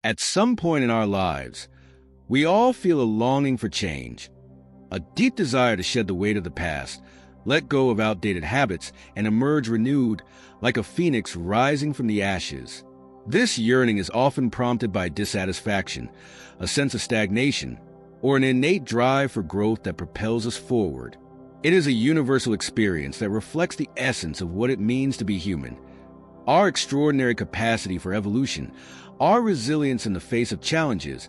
At some point in our lives, we all feel a longing for change, a deep desire to shed the weight of the past, let go of outdated habits, and emerge renewed like a phoenix rising from the ashes. This yearning is often prompted by dissatisfaction, a sense of stagnation, or an innate drive for growth that propels us forward. It is a universal experience that reflects the essence of what it means to be human. Our extraordinary capacity for evolution, our resilience in the face of challenges,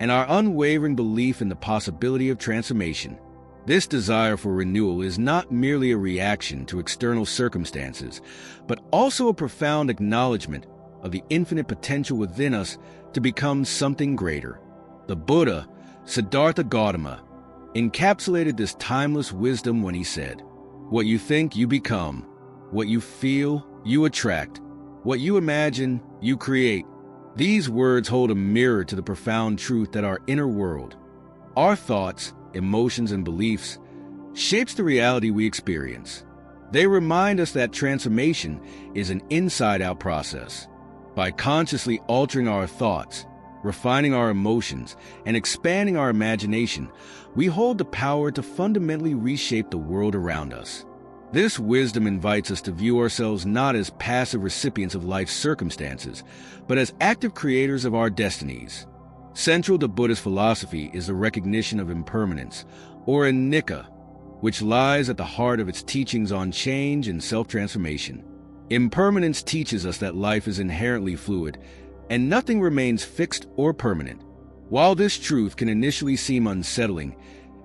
and our unwavering belief in the possibility of transformation. This desire for renewal is not merely a reaction to external circumstances, but also a profound acknowledgement of the infinite potential within us to become something greater. The Buddha, Siddhartha Gautama, encapsulated this timeless wisdom when he said, "What you think, you become. What you feel, you attract. What you imagine, you create." These words hold a mirror to the profound truth that our inner world, our thoughts, emotions, and beliefs, shapes the reality we experience. They remind us that transformation is an inside-out process. By consciously altering our thoughts, refining our emotions, and expanding our imagination, we hold the power to fundamentally reshape the world around us. This wisdom invites us to view ourselves not as passive recipients of life's circumstances, but as active creators of our destinies. Central to Buddhist philosophy is the recognition of impermanence, or anicca, which lies at the heart of its teachings on change and self-transformation. Impermanence teaches us that life is inherently fluid, and nothing remains fixed or permanent. While this truth can initially seem unsettling,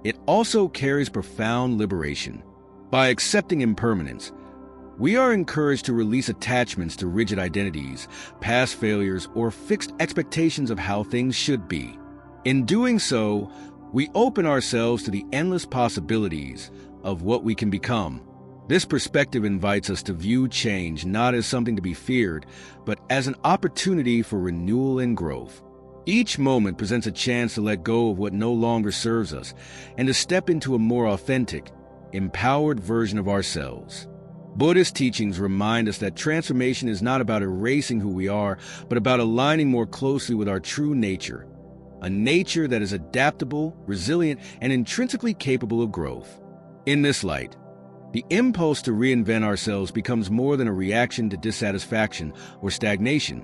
it also carries profound liberation. By accepting impermanence, we are encouraged to release attachments to rigid identities, past failures, or fixed expectations of how things should be. In doing so, we open ourselves to the endless possibilities of what we can become. This perspective invites us to view change not as something to be feared, but as an opportunity for renewal and growth. Each moment presents a chance to let go of what no longer serves us and to step into a more authentic, empowered version of ourselves. Buddhist teachings remind us that transformation is not about erasing who we are, but about aligning more closely with our true nature, a nature that is adaptable, resilient, and intrinsically capable of growth. In this light, the impulse to reinvent ourselves becomes more than a reaction to dissatisfaction or stagnation.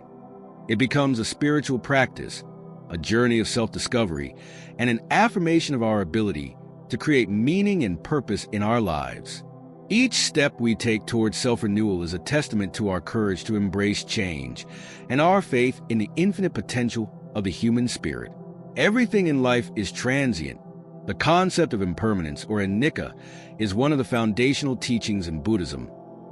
It becomes a spiritual practice, a journey of self-discovery, and an affirmation of our ability to create meaning and purpose in our lives. Each step we take towards self-renewal is a testament to our courage to embrace change and our faith in the infinite potential of the human spirit. Everything in life is transient. The concept of impermanence, or anicca, is one of the foundational teachings in Buddhism,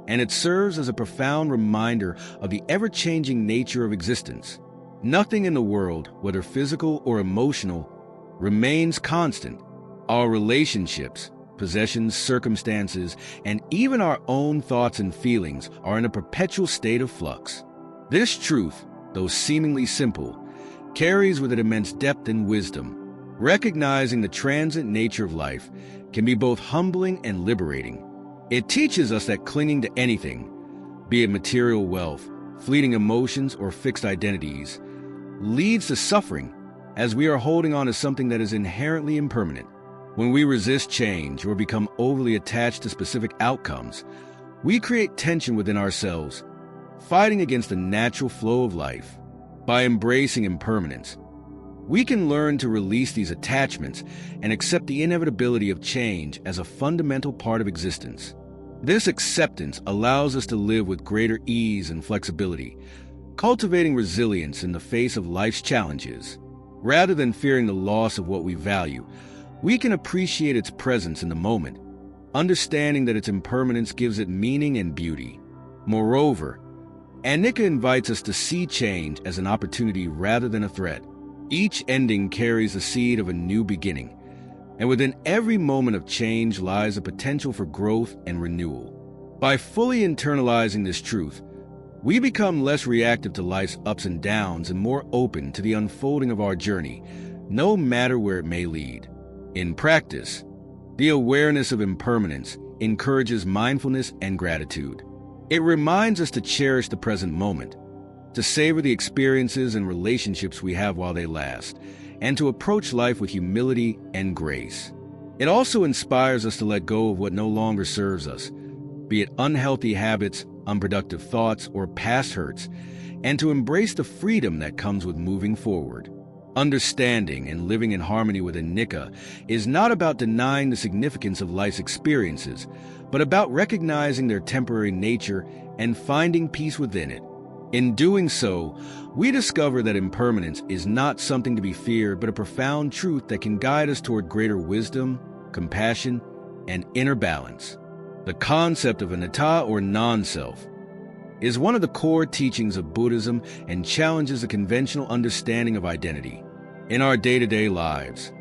and it serves as a profound reminder of the ever-changing nature of existence. Nothing in the world, whether physical or emotional, remains constant. Our relationships, possessions, circumstances, and even our own thoughts and feelings are in a perpetual state of flux. This truth, though seemingly simple, carries with it immense depth and wisdom. Recognizing the transient nature of life can be both humbling and liberating. It teaches us that clinging to anything, be it material wealth, fleeting emotions, or fixed identities, leads to suffering, as we are holding on to something that is inherently impermanent. When we resist change or become overly attached to specific outcomes, we create tension within ourselves, fighting against the natural flow of life. By embracing impermanence, we can learn to release these attachments and accept the inevitability of change as a fundamental part of existence. This acceptance allows us to live with greater ease and flexibility, cultivating resilience in the face of life's challenges. Rather than fearing the loss of what we value, we can appreciate its presence in the moment, understanding that its impermanence gives it meaning and beauty. Moreover, anicca invites us to see change as an opportunity rather than a threat. Each ending carries the seed of a new beginning, and within every moment of change lies a potential for growth and renewal. By fully internalizing this truth, we become less reactive to life's ups and downs and more open to the unfolding of our journey, no matter where it may lead. In practice, the awareness of impermanence encourages mindfulness and gratitude. It reminds us to cherish the present moment, to savor the experiences and relationships we have while they last, and to approach life with humility and grace. It also inspires us to let go of what no longer serves us, be it unhealthy habits, unproductive thoughts, or past hurts, and to embrace the freedom that comes with moving forward. Understanding and living in harmony with anicca is not about denying the significance of life's experiences, but about recognizing their temporary nature and finding peace within it. In doing so, we discover that impermanence is not something to be feared, but a profound truth that can guide us toward greater wisdom, compassion, and inner balance. The concept of anatta, or non-self, is one of the core teachings of Buddhism and challenges the conventional understanding of identity. In our day-to-day lives,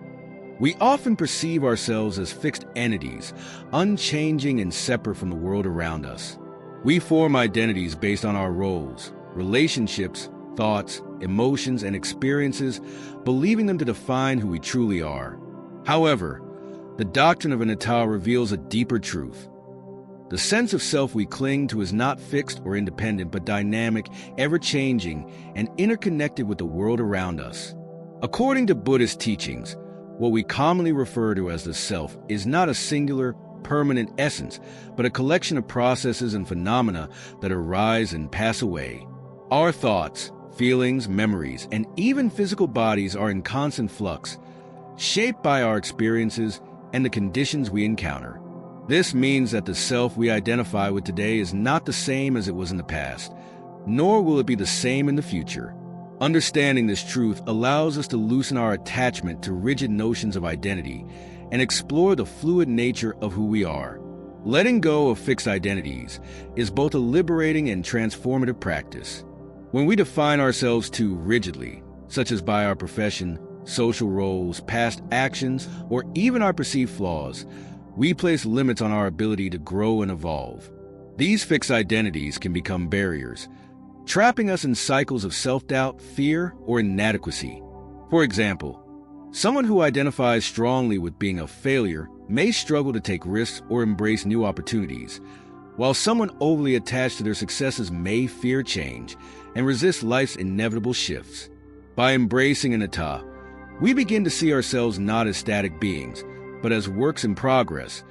we often perceive ourselves as fixed entities, unchanging and separate from the world around us. We form identities based on our roles, relationships, thoughts, emotions, and experiences, believing them to define who we truly are. However, the doctrine of anatta reveals a deeper truth. The sense of self we cling to is not fixed or independent, but dynamic, ever-changing, and interconnected with the world around us. According to Buddhist teachings, what we commonly refer to as the self is not a singular, permanent essence, but a collection of processes and phenomena that arise and pass away. Our thoughts, feelings, memories, and even physical bodies are in constant flux, shaped by our experiences and the conditions we encounter. This means that the self we identify with today is not the same as it was in the past, nor will it be the same in the future. Understanding this truth allows us to loosen our attachment to rigid notions of identity and explore the fluid nature of who we are. Letting go of fixed identities is both a liberating and transformative practice. When we define ourselves too rigidly, such as by our profession, social roles, past actions, or even our perceived flaws, we place limits on our ability to grow and evolve. These fixed identities can become barriers, trapping us in cycles of self-doubt, fear, or inadequacy. For example, someone who identifies strongly with being a failure may struggle to take risks or embrace new opportunities, while someone overly attached to their successes may fear change and resist life's inevitable shifts. By embracing anatta, we begin to see ourselves not as static beings, but as works in progress,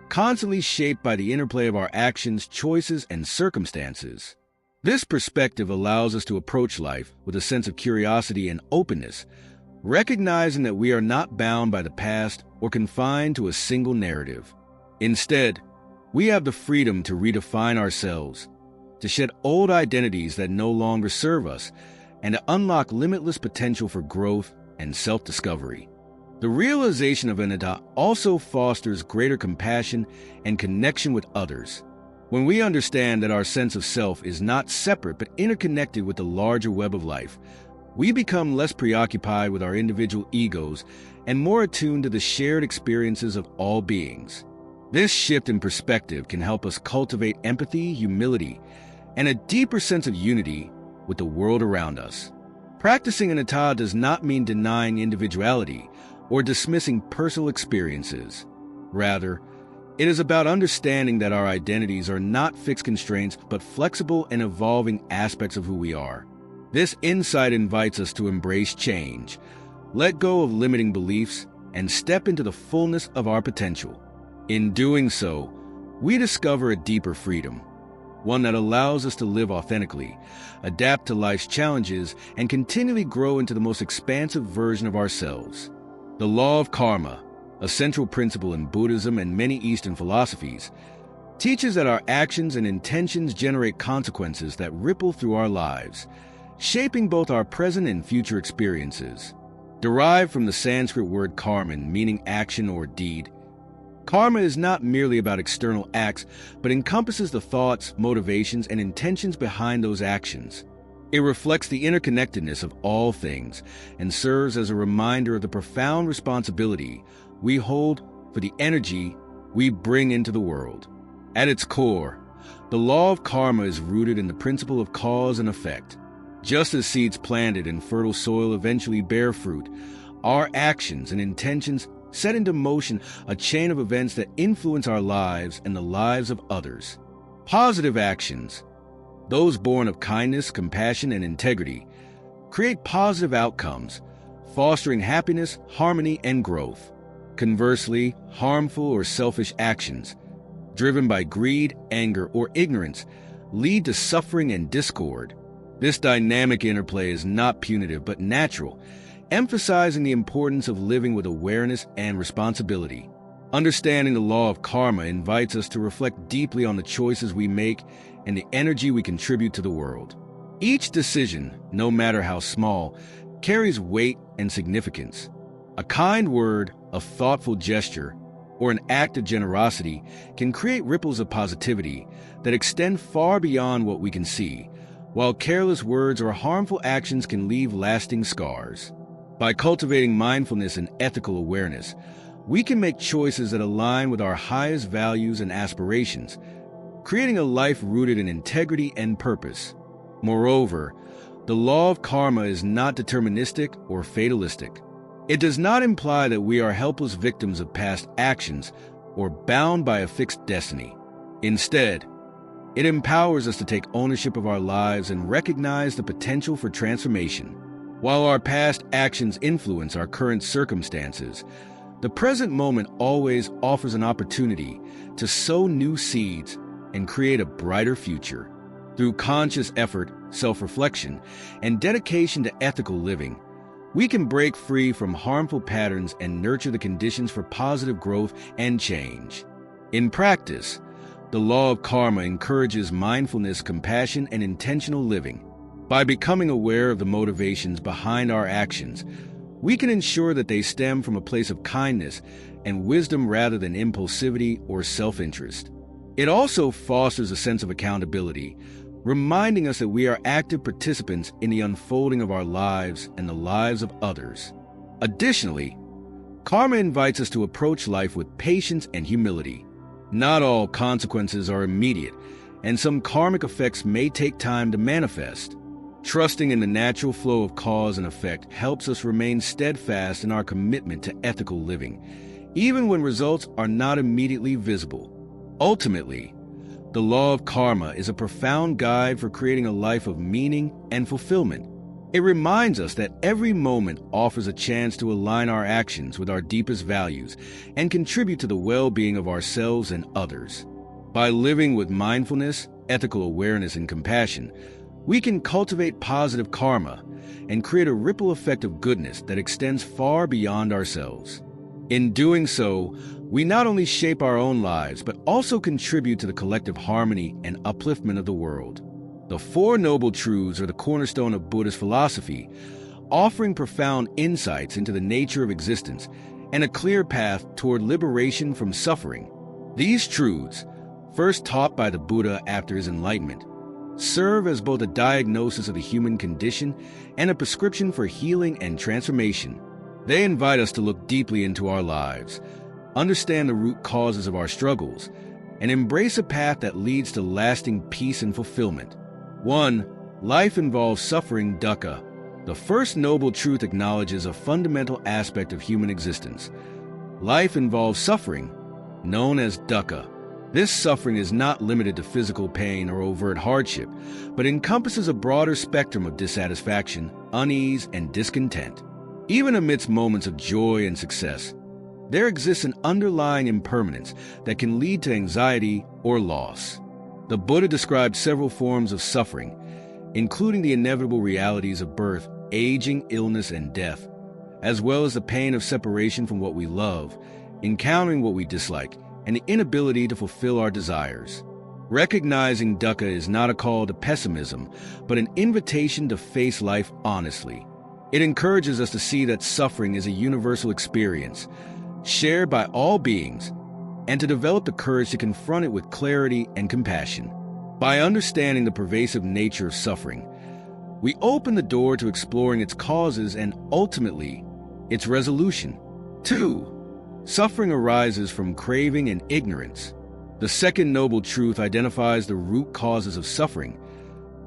constantly shaped by the interplay of our actions, choices, and circumstances. This perspective allows us to approach life with a sense of curiosity and openness, recognizing that we are not bound by the past or confined to a single narrative. Instead, we have the freedom to redefine ourselves, to shed old identities that no longer serve us, and to unlock limitless potential for growth and self-discovery. The realization of anatta also fosters greater compassion and connection with others. When we understand that our sense of self is not separate but interconnected with the larger web of life, we become less preoccupied with our individual egos and more attuned to the shared experiences of all beings. This shift in perspective can help us cultivate empathy, humility, and a deeper sense of unity with the world around us. Practicing anatta does not mean denying individuality or dismissing personal experiences. Rather, it is about understanding that our identities are not fixed constraints, but flexible and evolving aspects of who we are. This insight invites us to embrace change, let go of limiting beliefs, and step into the fullness of our potential. In doing so, we discover a deeper freedom, one that allows us to live authentically, adapt to life's challenges, and continually grow into the most expansive version of ourselves. The law of karma, a central principle in Buddhism and many Eastern philosophies, teaches that our actions and intentions generate consequences that ripple through our lives, shaping both our present and future experiences. Derived from the Sanskrit word karman, meaning action or deed, karma is not merely about external acts, but encompasses the thoughts, motivations, and intentions behind those actions. It reflects the interconnectedness of all things and serves as a reminder of the profound responsibility we hold for the energy we bring into the world. At its core, the law of karma is rooted in the principle of cause and effect. Just as seeds planted in fertile soil eventually bear fruit, our actions and intentions set into motion a chain of events that influence our lives and the lives of others. Positive actions, those born of kindness, compassion, and integrity, create positive outcomes, fostering happiness, harmony, and growth. Conversely, harmful or selfish actions, driven by greed, anger, or ignorance, lead to suffering and discord. This dynamic interplay is not punitive but natural, emphasizing the importance of living with awareness and responsibility. Understanding the law of karma invites us to reflect deeply on the choices we make and the energy we contribute to the world. Each decision, no matter how small, carries weight and significance. A kind word, a thoughtful gesture, or an act of generosity can create ripples of positivity that extend far beyond what we can see, while careless words or harmful actions can leave lasting scars. By cultivating mindfulness and ethical awareness, we can make choices that align with our highest values and aspirations, creating a life rooted in integrity and purpose. Moreover, the law of karma is not deterministic or fatalistic. It does not imply that we are helpless victims of past actions or bound by a fixed destiny. Instead, it empowers us to take ownership of our lives and recognize the potential for transformation. While our past actions influence our current circumstances, the present moment always offers an opportunity to sow new seeds and create a brighter future. Through conscious effort, self-reflection, and dedication to ethical living, we can break free from harmful patterns and nurture the conditions for positive growth and change. In practice, the law of karma encourages mindfulness, compassion, and intentional living. By becoming aware of the motivations behind our actions, we can ensure that they stem from a place of kindness and wisdom rather than impulsivity or self-interest. It also fosters a sense of accountability, reminding us that we are active participants in the unfolding of our lives and the lives of others. Additionally, karma invites us to approach life with patience and humility. Not all consequences are immediate, and some karmic effects may take time to manifest. Trusting in the natural flow of cause and effect helps us remain steadfast in our commitment to ethical living, even when results are not immediately visible. Ultimately, the law of karma is a profound guide for creating a life of meaning and fulfillment. It reminds us that every moment offers a chance to align our actions with our deepest values and contribute to the well-being of ourselves and others. By living with mindfulness, ethical awareness, and compassion, we can cultivate positive karma and create a ripple effect of goodness that extends far beyond ourselves. In doing so, we not only shape our own lives, but also contribute to the collective harmony and upliftment of the world. The Four Noble Truths are the cornerstone of Buddhist philosophy, offering profound insights into the nature of existence and a clear path toward liberation from suffering. These truths, first taught by the Buddha after his enlightenment, serve as both a diagnosis of the human condition and a prescription for healing and transformation. They invite us to look deeply into our lives, understand the root causes of our struggles, and embrace a path that leads to lasting peace and fulfillment. 1. Life involves suffering, dukkha. The first noble truth acknowledges a fundamental aspect of human existence. Life involves suffering, known as dukkha. This suffering is not limited to physical pain or overt hardship, but encompasses a broader spectrum of dissatisfaction, unease, and discontent. Even amidst moments of joy and success, there exists an underlying impermanence that can lead to anxiety or loss. The Buddha described several forms of suffering, including the inevitable realities of birth, aging, illness, and death, as well as the pain of separation from what we love, encountering what we dislike, and the inability to fulfill our desires. Recognizing dukkha is not a call to pessimism, but an invitation to face life honestly. It encourages us to see that suffering is a universal experience, shared by all beings, and to develop the courage to confront it with clarity and compassion. By understanding the pervasive nature of suffering, we open the door to exploring its causes and, ultimately, its resolution. 2. Suffering arises from craving and ignorance. The second noble truth identifies the root causes of suffering: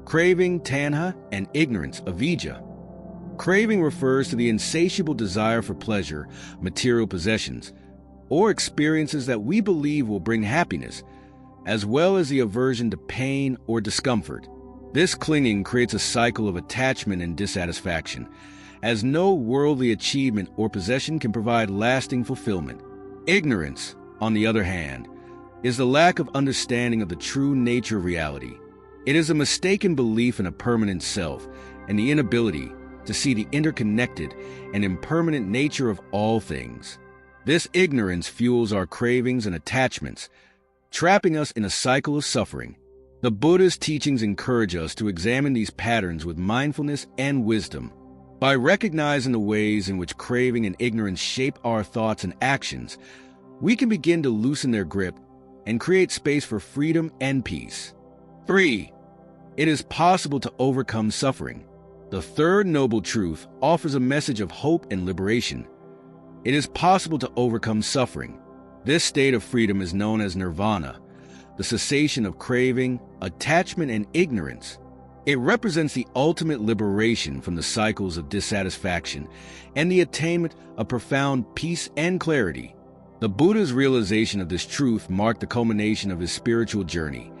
craving, tanha, and ignorance, avijja. Craving refers to the insatiable desire for pleasure, material possessions, or experiences that we believe will bring happiness, as well as the aversion to pain or discomfort. This clinging creates a cycle of attachment and dissatisfaction, as no worldly achievement or possession can provide lasting fulfillment. Ignorance, on the other hand, is the lack of understanding of the true nature of reality. It is a mistaken belief in a permanent self and the inability to see the interconnected and impermanent nature of all things. This ignorance fuels our cravings and attachments, trapping us in a cycle of suffering. The Buddha's teachings encourage us to examine these patterns with mindfulness and wisdom. By recognizing the ways in which craving and ignorance shape our thoughts and actions, we can begin to loosen their grip and create space for freedom and peace. 3. It is possible to overcome suffering. The third noble truth offers a message of hope and liberation. It is possible to overcome suffering. This state of freedom is known as nirvana, the cessation of craving, attachment, and ignorance. It represents the ultimate liberation from the cycles of dissatisfaction and the attainment of profound peace and clarity. The Buddha's realization of this truth marked the culmination of his spiritual journey,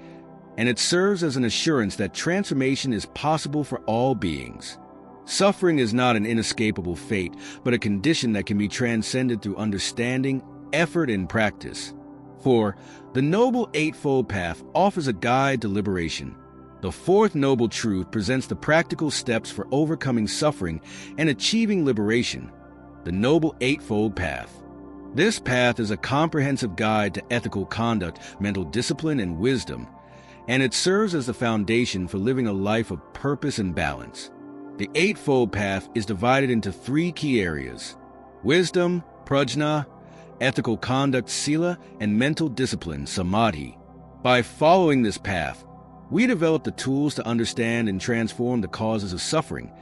and it serves as an assurance that transformation is possible for all beings. Suffering is not an inescapable fate, but a condition that can be transcended through understanding, effort, and practice. 4. The Noble Eightfold Path offers a guide to liberation. The fourth noble truth presents the practical steps for overcoming suffering and achieving liberation. The Noble Eightfold Path. This path is a comprehensive guide to ethical conduct, mental discipline, and wisdom, and it serves as the foundation for living a life of purpose and balance. The Eightfold Path is divided into 3 key areas: wisdom, prajna, ethical conduct, sila, and mental discipline, samadhi. By following this path, we develop the tools to understand and transform the causes of suffering,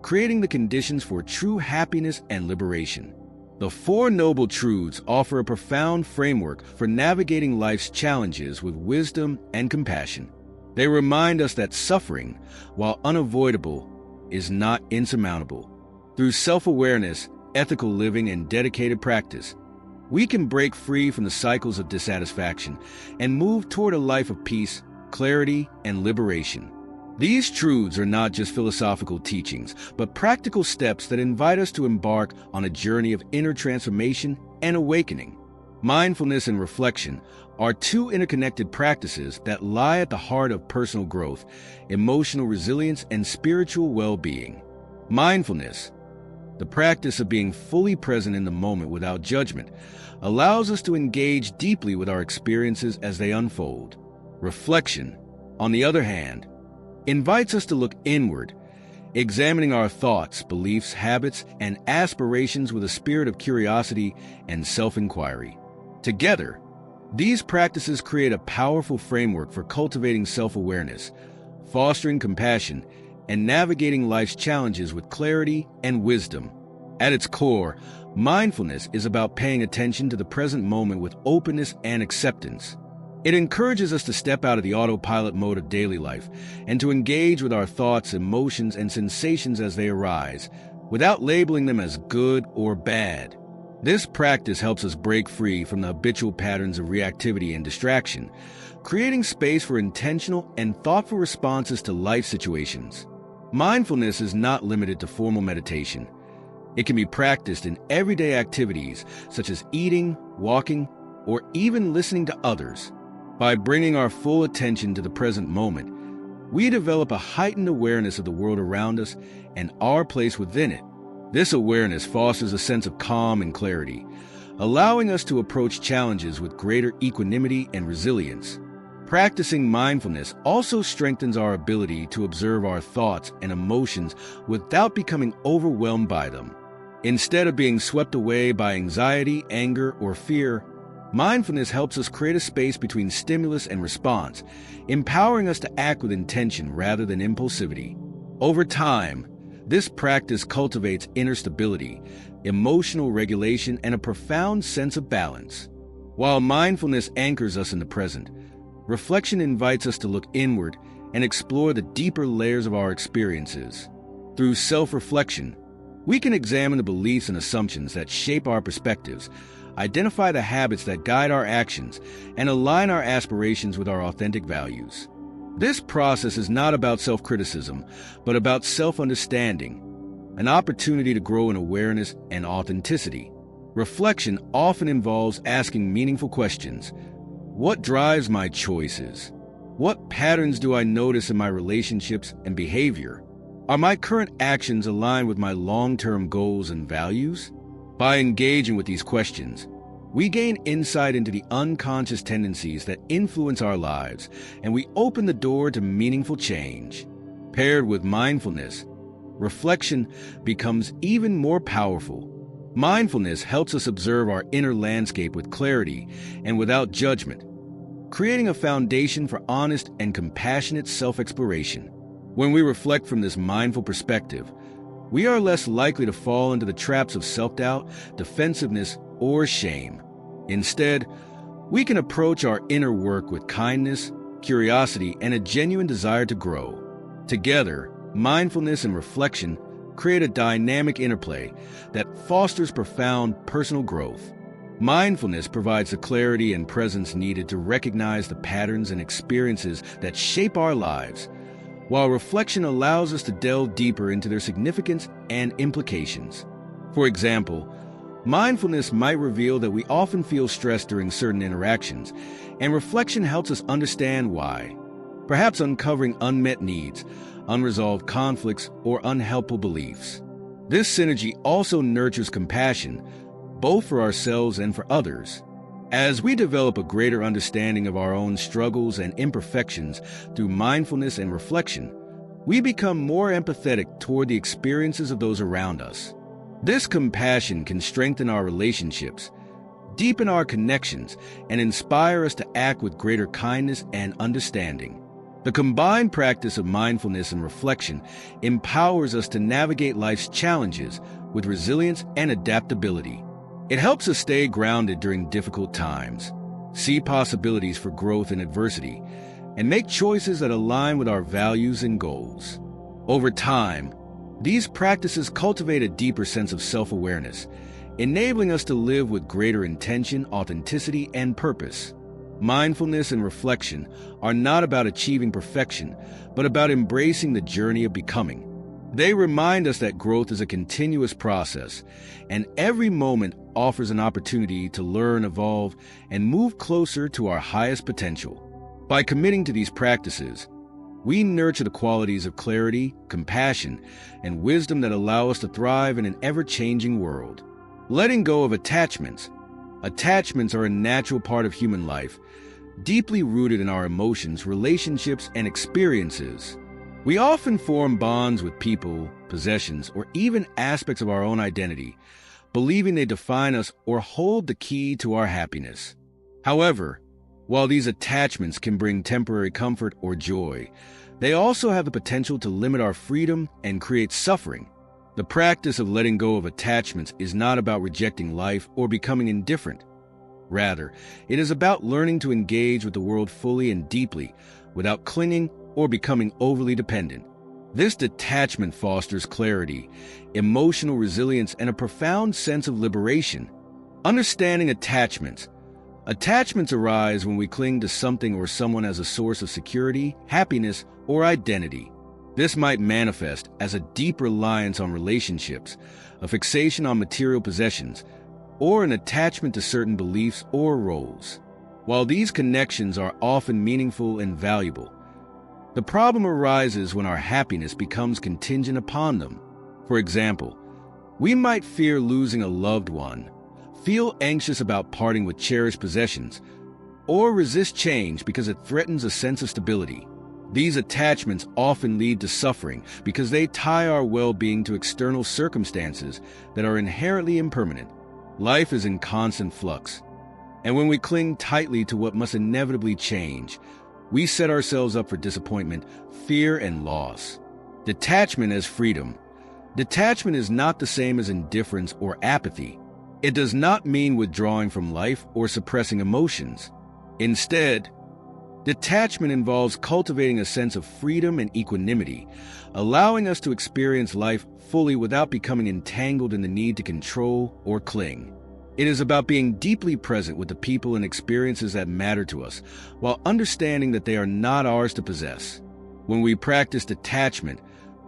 creating the conditions for true happiness and liberation. The 4 noble truths offer a profound framework for navigating life's challenges with wisdom and compassion. They remind us that suffering, while unavoidable, is not insurmountable. Through self-awareness, ethical living, and dedicated practice, we can break free from the cycles of dissatisfaction and move toward a life of peace, clarity, and liberation. These truths are not just philosophical teachings, but practical steps that invite us to embark on a journey of inner transformation and awakening. Mindfulness and reflection are 2 interconnected practices that lie at the heart of personal growth, emotional resilience, and spiritual well-being. Mindfulness, the practice of being fully present in the moment without judgment, allows us to engage deeply with our experiences as they unfold. Reflection, on the other hand, invites us to look inward, examining our thoughts, beliefs, habits, and aspirations with a spirit of curiosity and self-inquiry. Together, these practices create a powerful framework for cultivating self-awareness, fostering compassion, and navigating life's challenges with clarity and wisdom. At its core, mindfulness is about paying attention to the present moment with openness and acceptance. It encourages us to step out of the autopilot mode of daily life and to engage with our thoughts, emotions, and sensations as they arise, without labeling them as good or bad. This practice helps us break free from the habitual patterns of reactivity and distraction, creating space for intentional and thoughtful responses to life situations. Mindfulness is not limited to formal meditation. It can be practiced in everyday activities such as eating, walking, or even listening to others. By bringing our full attention to the present moment, we develop a heightened awareness of the world around us and our place within it. This awareness fosters a sense of calm and clarity, allowing us to approach challenges with greater equanimity and resilience. Practicing mindfulness also strengthens our ability to observe our thoughts and emotions without becoming overwhelmed by them. Instead of being swept away by anxiety, anger, or fear, mindfulness helps us create a space between stimulus and response, empowering us to act with intention rather than impulsivity. Over time, this practice cultivates inner stability, emotional regulation, and a profound sense of balance. While mindfulness anchors us in the present, reflection invites us to look inward and explore the deeper layers of our experiences. Through self-reflection, we can examine the beliefs and assumptions that shape our perspectives, identify the habits that guide our actions, and align our aspirations with our authentic values. This process is not about self-criticism, but about self-understanding, an opportunity to grow in awareness and authenticity. Reflection often involves asking meaningful questions. What drives my choices? What patterns do I notice in my relationships and behavior? Are my current actions aligned with my long-term goals and values? By engaging with these questions, we gain insight into the unconscious tendencies that influence our lives, and we open the door to meaningful change. Paired with mindfulness, reflection becomes even more powerful. Mindfulness helps us observe our inner landscape with clarity and without judgment, creating a foundation for honest and compassionate self-exploration. When we reflect from this mindful perspective, we are less likely to fall into the traps of self-doubt, defensiveness, or shame. Instead, we can approach our inner work with kindness, curiosity, and a genuine desire to grow. Together, mindfulness and reflection create a dynamic interplay that fosters profound personal growth. Mindfulness provides the clarity and presence needed to recognize the patterns and experiences that shape our lives, while reflection allows us to delve deeper into their significance and implications. For example, mindfulness might reveal that we often feel stressed during certain interactions, and reflection helps us understand why, perhaps uncovering unmet needs, unresolved conflicts, or unhelpful beliefs. This synergy also nurtures compassion, both for ourselves and for others. As we develop a greater understanding of our own struggles and imperfections through mindfulness and reflection, we become more empathetic toward the experiences of those around us. This compassion can strengthen our relationships, deepen our connections, and inspire us to act with greater kindness and understanding. The combined practice of mindfulness and reflection empowers us to navigate life's challenges with resilience and adaptability. It helps us stay grounded during difficult times, see possibilities for growth in adversity, and make choices that align with our values and goals. Over time, these practices cultivate a deeper sense of self-awareness, enabling us to live with greater intention, authenticity, and purpose. Mindfulness and reflection are not about achieving perfection, but about embracing the journey of becoming. They remind us that growth is a continuous process, and every moment offers an opportunity to learn, evolve, and move closer to our highest potential. By committing to these practices, we nurture the qualities of clarity, compassion, and wisdom that allow us to thrive in an ever-changing world. Letting go of attachments. Attachments are a natural part of human life, deeply rooted in our emotions, relationships, and experiences. We often form bonds with people, possessions, or even aspects of our own identity, believing they define us or hold the key to our happiness. However, while these attachments can bring temporary comfort or joy, they also have the potential to limit our freedom and create suffering. The practice of letting go of attachments is not about rejecting life or becoming indifferent. Rather, it is about learning to engage with the world fully and deeply, without clinging or becoming overly dependent. This detachment fosters clarity, emotional resilience, and a profound sense of liberation. Understanding attachments. Attachments arise when we cling to something or someone as a source of security, happiness, or identity. This might manifest as a deep reliance on relationships, a fixation on material possessions, or an attachment to certain beliefs or roles. While these connections are often meaningful and valuable, the problem arises when our happiness becomes contingent upon them. For example, we might fear losing a loved one, feel anxious about parting with cherished possessions, or resist change because it threatens a sense of stability. These attachments often lead to suffering because they tie our well-being to external circumstances that are inherently impermanent. Life is in constant flux, and when we cling tightly to what must inevitably change, we set ourselves up for disappointment, fear, and loss. Detachment as freedom. Detachment is not the same as indifference or apathy. It does not mean withdrawing from life or suppressing emotions. Instead, detachment involves cultivating a sense of freedom and equanimity, allowing us to experience life fully without becoming entangled in the need to control or cling. It is about being deeply present with the people and experiences that matter to us, while understanding that they are not ours to possess. When we practice detachment,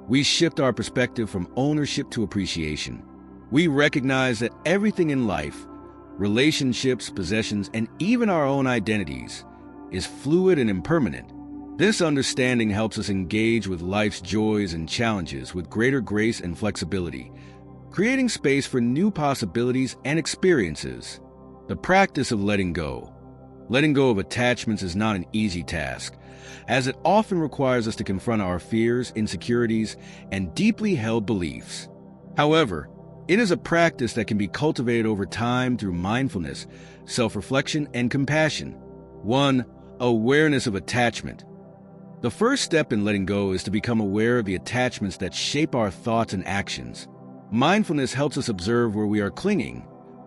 we shift our perspective from ownership to appreciation. We recognize that everything in life, relationships, possessions, and even our own identities, is fluid and impermanent. This understanding helps us engage with life's joys and challenges with greater grace and flexibility, creating space for new possibilities and experiences. The practice of letting go. Letting go of attachments is not an easy task, as it often requires us to confront our fears, insecurities, and deeply held beliefs. However, it is a practice that can be cultivated over time through mindfulness, self-reflection, and compassion. 1. Awareness of attachment. The first step in letting go is to become aware of the attachments that shape our thoughts and actions. Mindfulness helps us observe where we are clinging,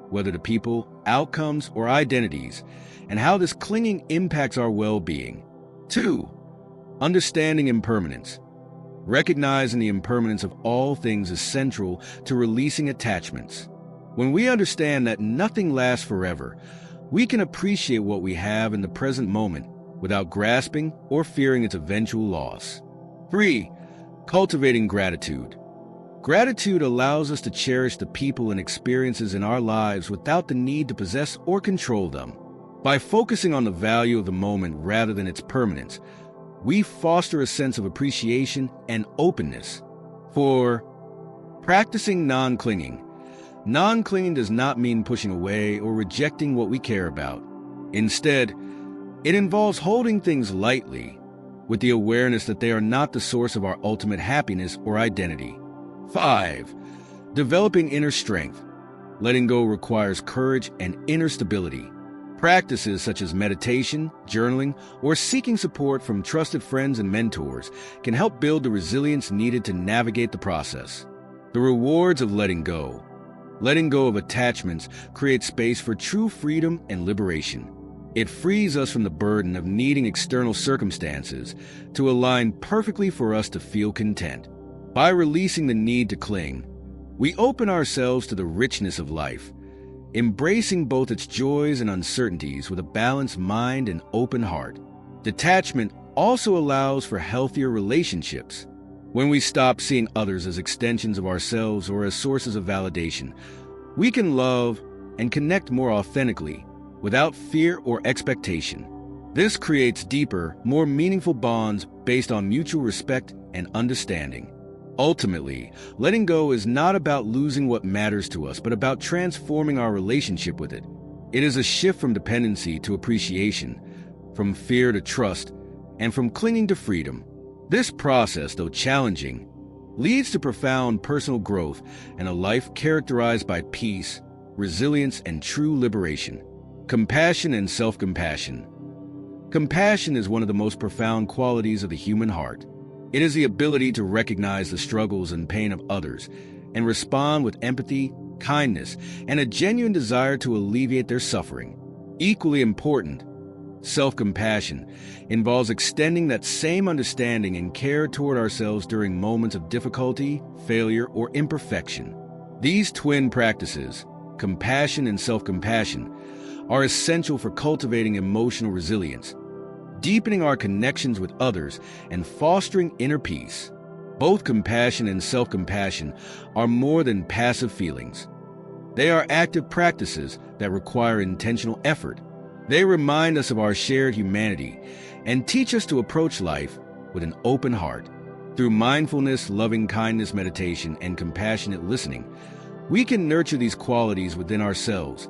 whether to people, outcomes, or identities, and how this clinging impacts our well-being. 2. Understanding impermanence. Recognizing the impermanence of all things is central to releasing attachments. When we understand that nothing lasts forever, we can appreciate what we have in the present moment without grasping or fearing its eventual loss. 3. Cultivating gratitude. Gratitude allows us to cherish the people and experiences in our lives without the need to possess or control them. By focusing on the value of the moment rather than its permanence, we foster a sense of appreciation and openness. 4. Practicing non-clinging. Non-clinging does not mean pushing away or rejecting what we care about. Instead, it involves holding things lightly, with the awareness that they are not the source of our ultimate happiness or identity. 5. Developing inner strength. Letting go requires courage and inner stability. Practices such as meditation, journaling, or seeking support from trusted friends and mentors can help build the resilience needed to navigate the process. The rewards of letting go. Letting go of attachments creates space for true freedom and liberation. It frees us from the burden of needing external circumstances to align perfectly for us to feel content. By releasing the need to cling, we open ourselves to the richness of life, embracing both its joys and uncertainties with a balanced mind and open heart. Detachment also allows for healthier relationships. When we stop seeing others as extensions of ourselves or as sources of validation, we can love and connect more authentically, without fear or expectation. This creates deeper, more meaningful bonds based on mutual respect and understanding. Ultimately, letting go is not about losing what matters to us, but about transforming our relationship with it. It is a shift from dependency to appreciation, from fear to trust, and from clinging to freedom. This process, though challenging, leads to profound personal growth and a life characterized by peace, resilience, and true liberation. Compassion and self-compassion. Compassion is one of the most profound qualities of the human heart. It is the ability to recognize the struggles and pain of others and respond with empathy, kindness, and a genuine desire to alleviate their suffering. Equally important, self-compassion involves extending that same understanding and care toward ourselves during moments of difficulty, failure, or imperfection. These twin practices, compassion and self-compassion, are essential for cultivating emotional resilience, deepening our connections with others, and fostering inner peace. Both compassion and self-compassion are more than passive feelings. They are active practices that require intentional effort. They remind us of our shared humanity and teach us to approach life with an open heart. Through mindfulness, loving-kindness meditation, and compassionate listening, we can nurture these qualities within ourselves,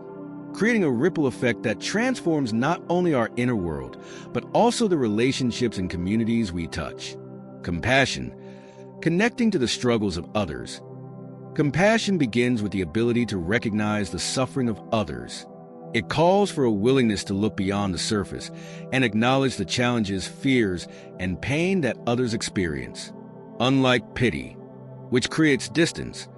creating a ripple effect that transforms not only our inner world, but also the relationships and communities we touch. Compassion, connecting to the struggles of others. Compassion begins with the ability to recognize the suffering of others. It calls for a willingness to look beyond the surface and acknowledge the challenges, fears, and pain that others experience. Unlike pity, which creates distance,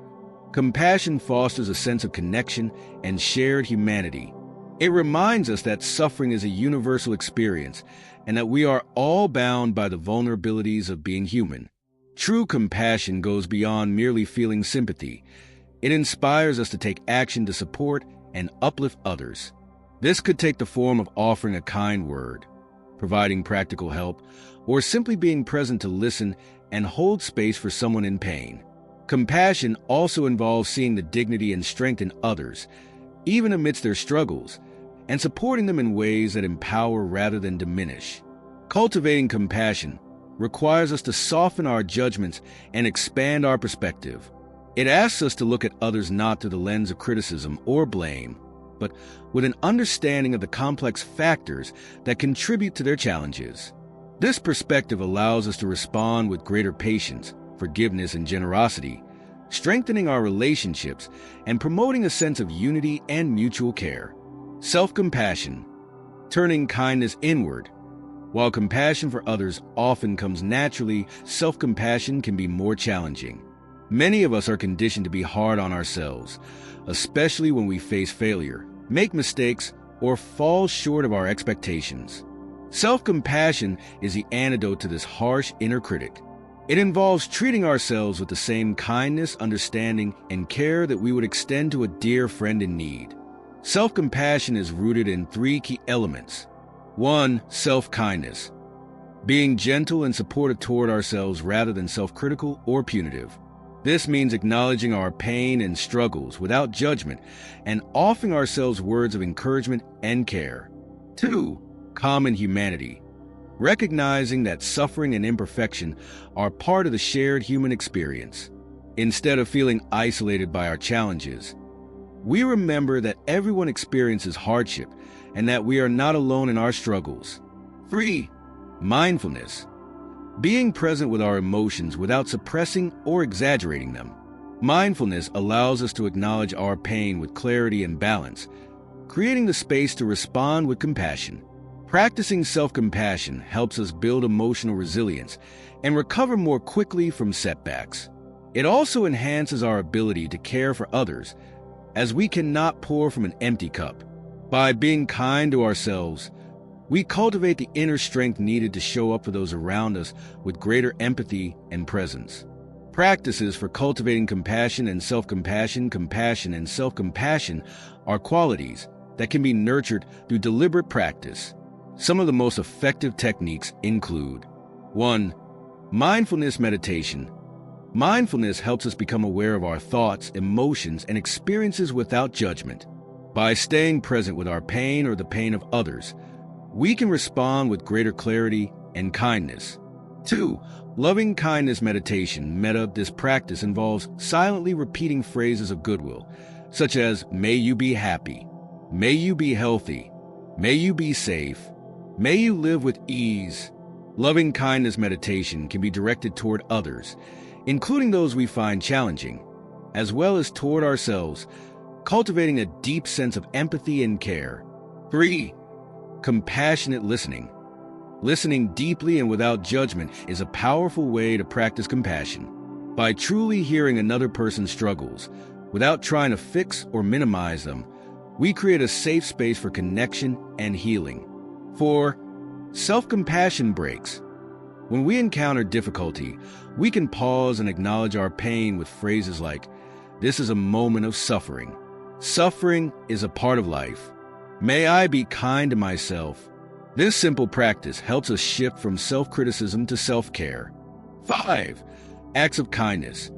compassion fosters a sense of connection and shared humanity. It reminds us that suffering is a universal experience and that we are all bound by the vulnerabilities of being human. True compassion goes beyond merely feeling sympathy. It inspires us to take action to support and uplift others. This could take the form of offering a kind word, providing practical help, or simply being present to listen and hold space for someone in pain. Compassion also involves seeing the dignity and strength in others, even amidst their struggles, and supporting them in ways that empower rather than diminish. Cultivating compassion requires us to soften our judgments and expand our perspective. It asks us to look at others not through the lens of criticism or blame, but with an understanding of the complex factors that contribute to their challenges. This perspective allows us to respond with greater patience, forgiveness, and generosity, strengthening our relationships and promoting a sense of unity and mutual care. Self-compassion, turning kindness inward. While compassion for others often comes naturally, self-compassion can be more challenging. Many of us are conditioned to be hard on ourselves, especially when we face failure, make mistakes, or fall short of our expectations. Self-compassion is the antidote to this harsh inner critic. It involves treating ourselves with the same kindness, understanding, and care that we would extend to a dear friend in need. Self-compassion is rooted in 3 key elements. 1. Self-kindness. Being gentle and supportive toward ourselves rather than self-critical or punitive. This means acknowledging our pain and struggles without judgment and offering ourselves words of encouragement and care. 2. Common humanity. Recognizing that suffering and imperfection are part of the shared human experience. Instead of feeling isolated by our challenges, we remember that everyone experiences hardship and that we are not alone in our struggles. 3. Mindfulness. Being present with our emotions without suppressing or exaggerating them. Mindfulness allows us to acknowledge our pain with clarity and balance, creating the space to respond with compassion. Practicing self-compassion helps us build emotional resilience and recover more quickly from setbacks. It also enhances our ability to care for others, as we cannot pour from an empty cup. By being kind to ourselves, we cultivate the inner strength needed to show up for those around us with greater empathy and presence. Practices for cultivating compassion and self-compassion. Compassion and self-compassion are qualities that can be nurtured through deliberate practice. Some of the most effective techniques include: 1. Mindfulness meditation. Mindfulness helps us become aware of our thoughts, emotions, and experiences without judgment. By staying present with our pain or the pain of others, we can respond with greater clarity and kindness. 2. Loving kindness meditation. This practice involves silently repeating phrases of goodwill, such as, "May you be happy," "May you be healthy," "May you be safe," "May you live with ease." Loving kindness meditation can be directed toward others, including those we find challenging, as well as toward ourselves, cultivating a deep sense of empathy and care. 3. Compassionate listening. Listening deeply and without judgment is a powerful way to practice compassion. By truly hearing another person's struggles, without trying to fix or minimize them, we create a safe space for connection and healing. 4. Self-compassion breaks. When we encounter difficulty, we can pause and acknowledge our pain with phrases like, "This is a moment of suffering. Suffering is a part of life. May I be kind to myself." This simple practice helps us shift from self-criticism to self-care. 5. Acts of kindness.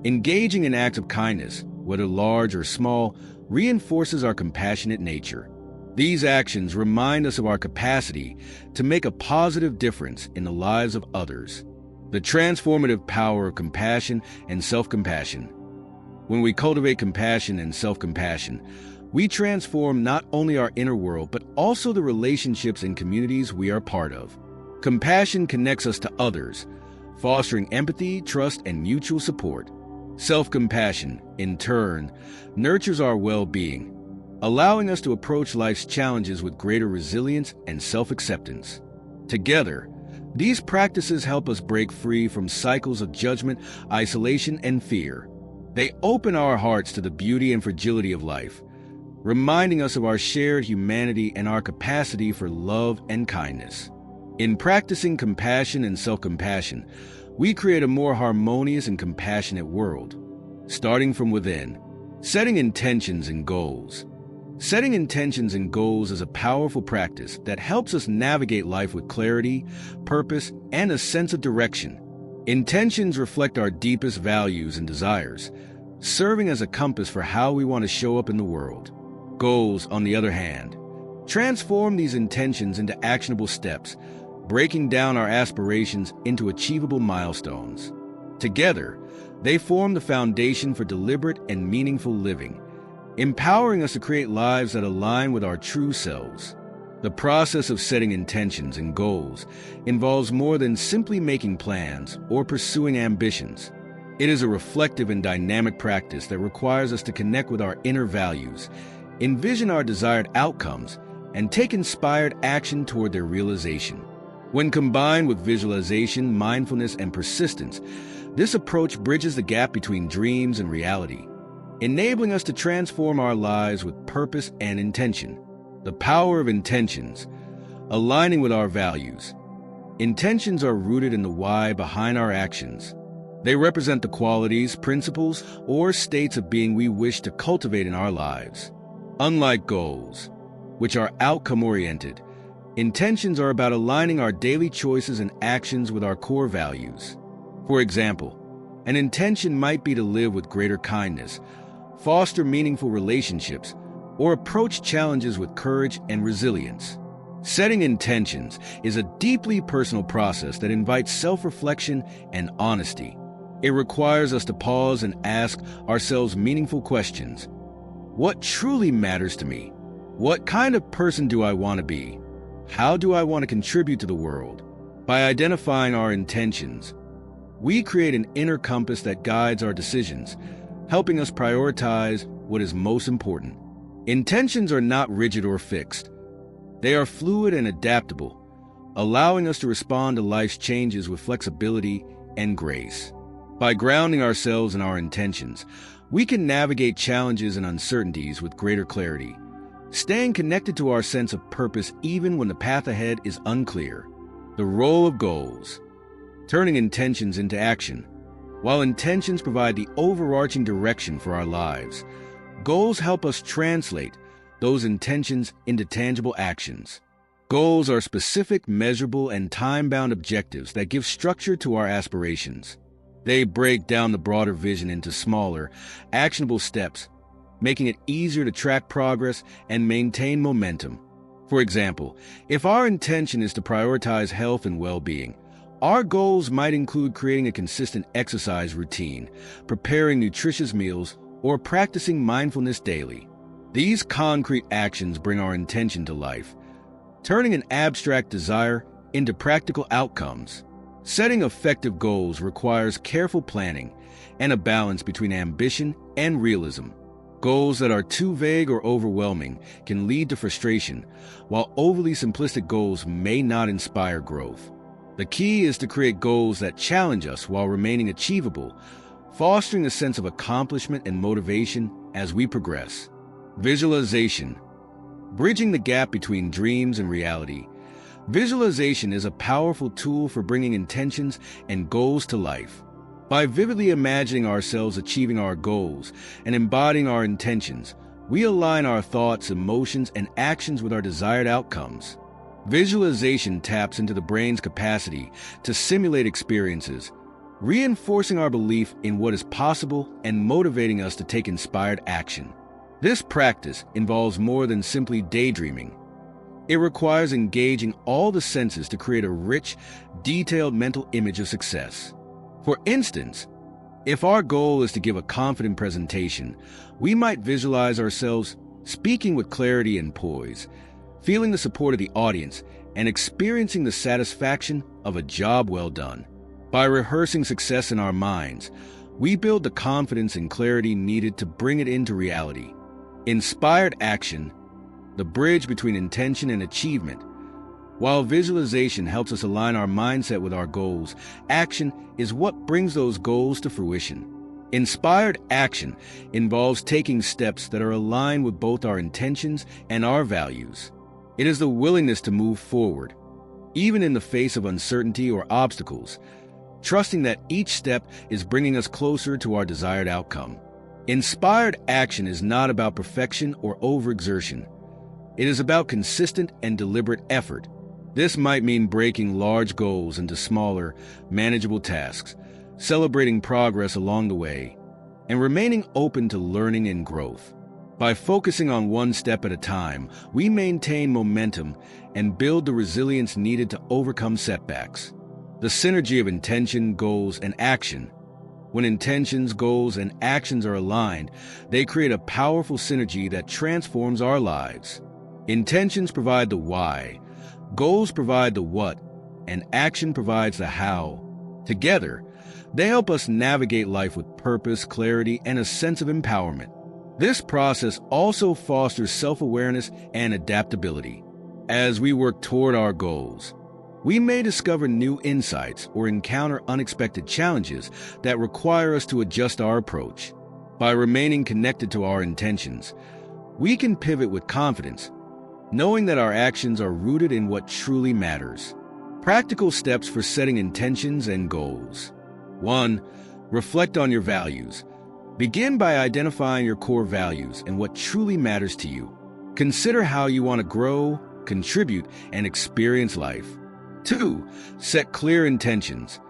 Engaging in acts of kindness, whether large or small, reinforces our compassionate nature. These actions remind us of our capacity to make a positive difference in the lives of others. The transformative power of compassion and self-compassion. When we cultivate compassion and self-compassion, we transform not only our inner world, but also the relationships and communities we are part of. Compassion connects us to others, fostering empathy, trust, and mutual support. Self-compassion, in turn, nurtures our well-being, allowing us to approach life's challenges with greater resilience and self-acceptance. Together, these practices help us break free from cycles of judgment, isolation, and fear. They open our hearts to the beauty and fragility of life, reminding us of our shared humanity and our capacity for love and kindness. In practicing compassion and self-compassion, we create a more harmonious and compassionate world, starting from within, setting intentions and goals, Setting intentions and goals is a powerful practice that helps us navigate life with clarity, purpose, and a sense of direction. Intentions reflect our deepest values and desires, serving as a compass for how we want to show up in the world. Goals, on the other hand, transform these intentions into actionable steps, breaking down our aspirations into achievable milestones. Together, they form the foundation for deliberate and meaningful living, empowering us to create lives that align with our true selves. The process of setting intentions and goals involves more than simply making plans or pursuing ambitions. It is a reflective and dynamic practice that requires us to connect with our inner values, envision our desired outcomes, and take inspired action toward their realization. When combined with visualization, mindfulness, and persistence, this approach bridges the gap between dreams and reality, enabling us to transform our lives with purpose and intention. The power of intentions, aligning with our values. Intentions are rooted in the why behind our actions. They represent the qualities, principles, or states of being we wish to cultivate in our lives. Unlike goals, which are outcome-oriented, intentions are about aligning our daily choices and actions with our core values. For example, an intention might be to live with greater kindness, foster meaningful relationships, or approach challenges with courage and resilience. Setting intentions is a deeply personal process that invites self-reflection and honesty. It requires us to pause and ask ourselves meaningful questions. What truly matters to me? What kind of person do I want to be? How do I want to contribute to the world? By identifying our intentions, we create an inner compass that guides our decisions, helping us prioritize what is most important. Intentions are not rigid or fixed. They are fluid and adaptable, allowing us to respond to life's changes with flexibility and grace. By grounding ourselves in our intentions, we can navigate challenges and uncertainties with greater clarity, staying connected to our sense of purpose even when the path ahead is unclear. The role of goals, turning intentions into action. While intentions provide the overarching direction for our lives, goals help us translate those intentions into tangible actions. Goals are specific, measurable, and time-bound objectives that give structure to our aspirations. They break down the broader vision into smaller, actionable steps, making it easier to track progress and maintain momentum. For example, if our intention is to prioritize health and well-being, our goals might include creating a consistent exercise routine, preparing nutritious meals, or practicing mindfulness daily. These concrete actions bring our intention to life, turning an abstract desire into practical outcomes. Setting effective goals requires careful planning and a balance between ambition and realism. Goals that are too vague or overwhelming can lead to frustration, while overly simplistic goals may not inspire growth. The key is to create goals that challenge us while remaining achievable, fostering a sense of accomplishment and motivation as we progress. Visualization, bridging the gap between dreams and reality. Visualization is a powerful tool for bringing intentions and goals to life. By vividly imagining ourselves achieving our goals and embodying our intentions, we align our thoughts, emotions, and actions with our desired outcomes. Visualization taps into the brain's capacity to simulate experiences, reinforcing our belief in what is possible and motivating us to take inspired action. This practice involves more than simply daydreaming. It requires engaging all the senses to create a rich, detailed mental image of success. For instance, if our goal is to give a confident presentation, we might visualize ourselves speaking with clarity and poise, feeling the support of the audience, and experiencing the satisfaction of a job well done. By rehearsing success in our minds, we build the confidence and clarity needed to bring it into reality. Inspired action, the bridge between intention and achievement. While visualization helps us align our mindset with our goals, action is what brings those goals to fruition. Inspired action involves taking steps that are aligned with both our intentions and our values. It is the willingness to move forward, even in the face of uncertainty or obstacles, trusting that each step is bringing us closer to our desired outcome. Inspired action is not about perfection or overexertion. It is about consistent and deliberate effort. This might mean breaking large goals into smaller, manageable tasks, celebrating progress along the way, and remaining open to learning and growth. By focusing on one step at a time, we maintain momentum and build the resilience needed to overcome setbacks. The synergy of intention, goals, and action. When intentions, goals, and actions are aligned, they create a powerful synergy that transforms our lives. Intentions provide the why, goals provide the what, and action provides the how. Together, they help us navigate life with purpose, clarity, and a sense of empowerment. This process also fosters self-awareness and adaptability. As we work toward our goals, we may discover new insights or encounter unexpected challenges that require us to adjust our approach. By remaining connected to our intentions, we can pivot with confidence, knowing that our actions are rooted in what truly matters. Practical steps for setting intentions and goals. 1. Reflect on your values. Begin by identifying your core values and what truly matters to you. Consider how you want to grow, contribute, and experience life. 2. Set clear intentions.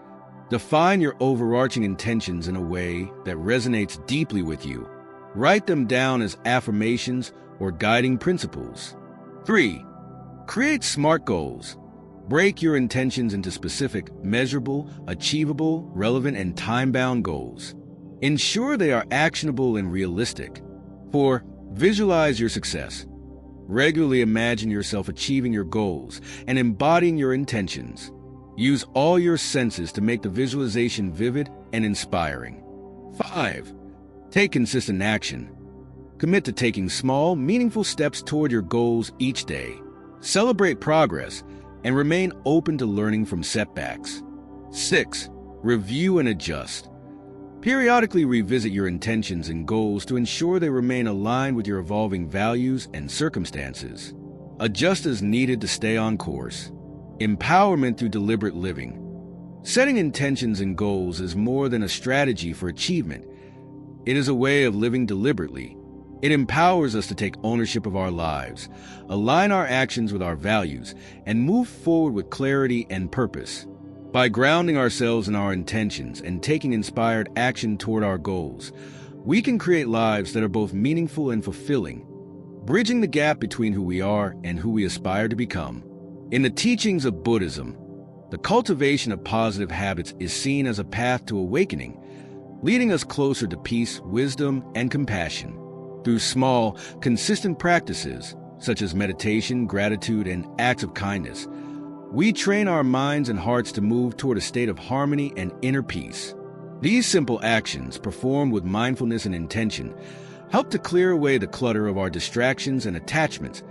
Define your overarching intentions in a way that resonates deeply with you. Write them down as affirmations or guiding principles. 3. Create SMART goals. Break your intentions into specific, measurable, achievable, relevant, and time-bound goals. Ensure they are actionable and realistic. 4. Visualize your success. Regularly imagine yourself achieving your goals and embodying your intentions. Use all your senses to make the visualization vivid and inspiring. 5. Take consistent action. Commit to taking small, meaningful steps toward your goals each day. Celebrate progress and remain open to learning from setbacks. 6. Review and adjust. Periodically revisit your intentions and goals to ensure they remain aligned with your evolving values and circumstances. Adjust as needed to stay on course. Empowerment through deliberate living. Setting intentions and goals is more than a strategy for achievement. It is a way of living deliberately. It empowers us to take ownership of our lives, align our actions with our values, and move forward with clarity and purpose. By grounding ourselves in our intentions and taking inspired action toward our goals, we can create lives that are both meaningful and fulfilling, bridging the gap between who we are and who we aspire to become. In the teachings of Buddhism, the cultivation of positive habits is seen as a path to awakening, leading us closer to peace, wisdom, and compassion. Through small, consistent practices, such as meditation, gratitude, and acts of kindness, we train our minds and hearts to move toward a state of harmony and inner peace. These simple actions, performed with mindfulness and intention, help to clear away the clutter of our distractions and attachments,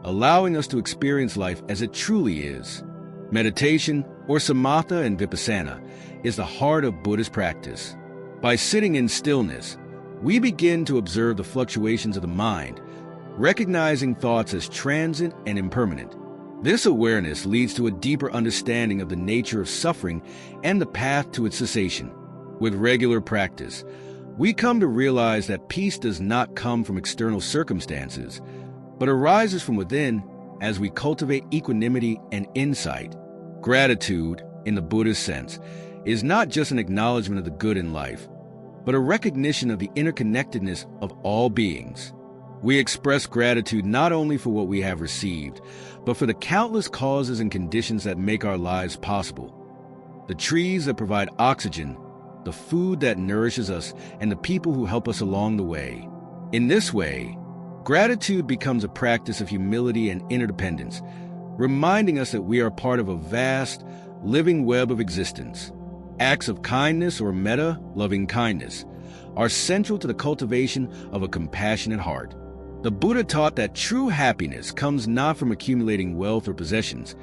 allowing us to experience life as it truly is. Meditation, or samatha and vipassana, is the heart of Buddhist practice. By sitting in stillness, we begin to observe the fluctuations of the mind, recognizing thoughts as transient and impermanent. This awareness leads to a deeper understanding of the nature of suffering and the path to its cessation. With regular practice, we come to realize that peace does not come from external circumstances, but arises from within as we cultivate equanimity and insight. Gratitude, in the Buddhist sense, is not just an acknowledgement of the good in life, but a recognition of the interconnectedness of all beings. We express gratitude not only for what we have received, but for the countless causes and conditions that make our lives possible. The trees that provide oxygen, the food that nourishes us, and the people who help us along the way. In this way, gratitude becomes a practice of humility and interdependence, reminding us that we are part of a vast, living web of existence. Acts of kindness, or metta, loving kindness, are central to the cultivation of a compassionate heart. The Buddha taught that true happiness comes not from accumulating wealth or possessions,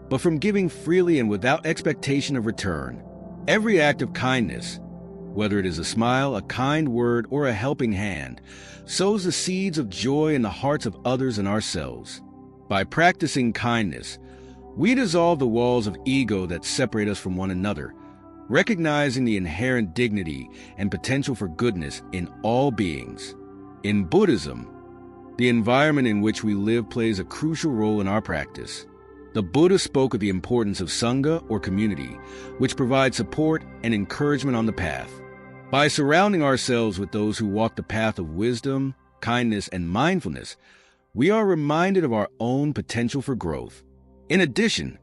but from giving freely and without expectation of return. Every act of kindness, whether it is a smile, a kind word, or a helping hand, sows the seeds of joy in the hearts of others and ourselves. By practicing kindness, we dissolve the walls of ego that separate us from one another, recognizing the inherent dignity and potential for goodness in all beings. In Buddhism, the environment in which we live plays a crucial role in our practice. The Buddha spoke of the importance of sangha or community, which provides support and encouragement on the path. By surrounding ourselves with those who walk the path of wisdom, kindness, and mindfulness, we are reminded of our own potential for growth. In addition,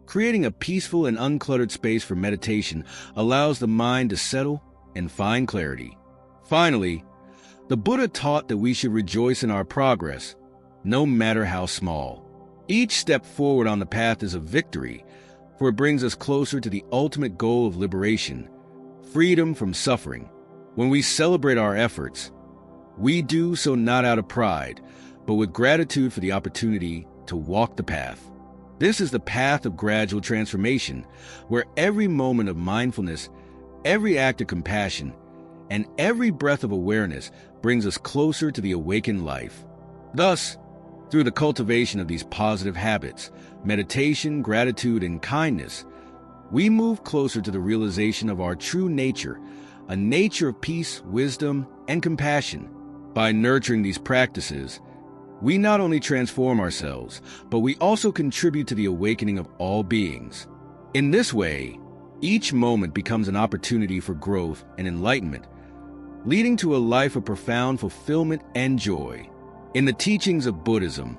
creating a peaceful and uncluttered space for meditation allows the mind to settle and find clarity. Finally, the Buddha taught that we should rejoice in our progress, no matter how small. Each step forward on the path is a victory, for it brings us closer to the ultimate goal of liberation, freedom from suffering. When we celebrate our efforts, we do so not out of pride, but with gratitude for the opportunity to walk the path. This is the path of gradual transformation, where every moment of mindfulness, every act of compassion, and every breath of awareness brings us closer to the awakened life. Thus, through the cultivation of these positive habits, meditation, gratitude, and kindness, we move closer to the realization of our true nature, a nature of peace, wisdom, and compassion. By nurturing these practices, we not only transform ourselves, but we also contribute to the awakening of all beings. In this way, each moment becomes an opportunity for growth and enlightenment, leading to a life of profound fulfillment and joy. In the teachings of Buddhism,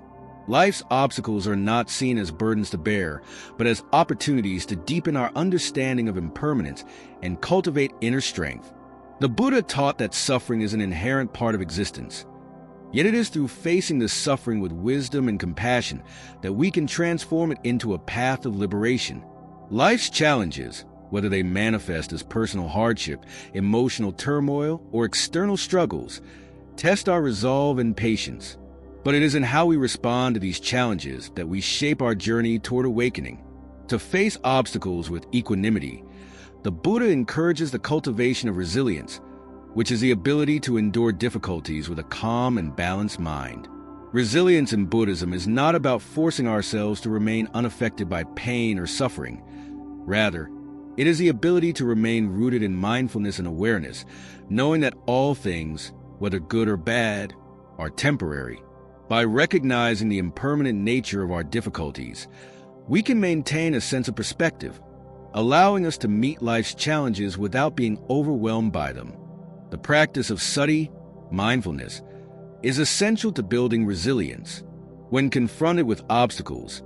life's obstacles are not seen as burdens to bear, but as opportunities to deepen our understanding of impermanence and cultivate inner strength. The Buddha taught that suffering is an inherent part of existence. Yet it is through facing this suffering with wisdom and compassion that we can transform it into a path of liberation. Life's challenges, whether they manifest as personal hardship, emotional turmoil, or external struggles, test our resolve and patience. But it is in how we respond to these challenges that we shape our journey toward awakening. To face obstacles with equanimity, the Buddha encourages the cultivation of resilience, which is the ability to endure difficulties with a calm and balanced mind. Resilience in Buddhism is not about forcing ourselves to remain unaffected by pain or suffering. Rather, it is the ability to remain rooted in mindfulness and awareness, knowing that all things, whether good or bad, are temporary. By recognizing the impermanent nature of our difficulties, we can maintain a sense of perspective, allowing us to meet life's challenges without being overwhelmed by them. The practice of sati, mindfulness, is essential to building resilience. When confronted with obstacles,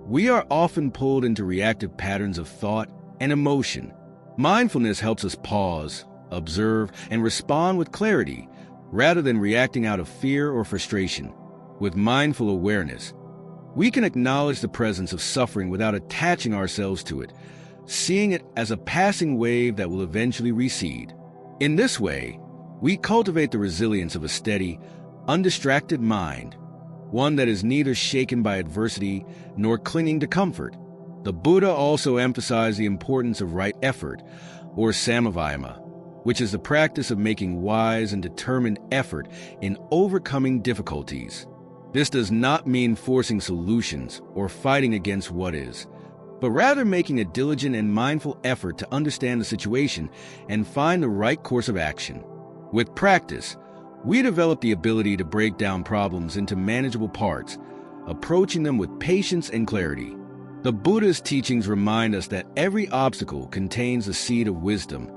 we are often pulled into reactive patterns of thought and emotion. Mindfulness helps us pause, observe, and respond with clarity, rather than reacting out of fear or frustration. With mindful awareness, we can acknowledge the presence of suffering without attaching ourselves to it, seeing it as a passing wave that will eventually recede. In this way, we cultivate the resilience of a steady, undistracted mind, one that is neither shaken by adversity nor clinging to comfort. The Buddha also emphasized the importance of right effort, or samavayama, which is the practice of making wise and determined effort in overcoming difficulties. This does not mean forcing solutions or fighting against what is, but rather making a diligent and mindful effort to understand the situation and find the right course of action. With practice, we develop the ability to break down problems into manageable parts, approaching them with patience and clarity. The Buddha's teachings remind us that every obstacle contains a seed of wisdom,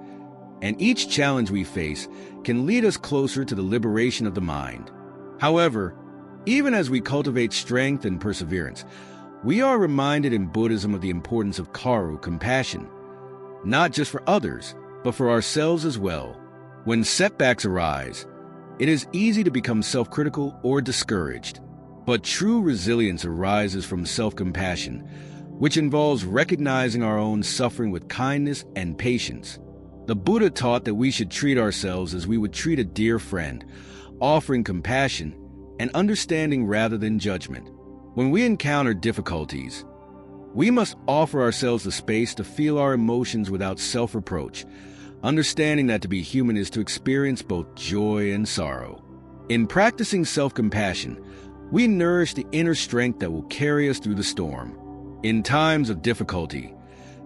and each challenge we face can lead us closer to the liberation of the mind. However, even as we cultivate strength and perseverance, we are reminded in Buddhism of the importance of karu, compassion, not just for others, but for ourselves as well. When setbacks arise, it is easy to become self-critical or discouraged. But true resilience arises from self-compassion, which involves recognizing our own suffering with kindness and patience. The Buddha taught that we should treat ourselves as we would treat a dear friend, offering compassion and understanding rather than judgment. When we encounter difficulties, we must offer ourselves the space to feel our emotions without self-reproach, understanding that to be human is to experience both joy and sorrow. In practicing self-compassion, we nourish the inner strength that will carry us through the storm. In times of difficulty,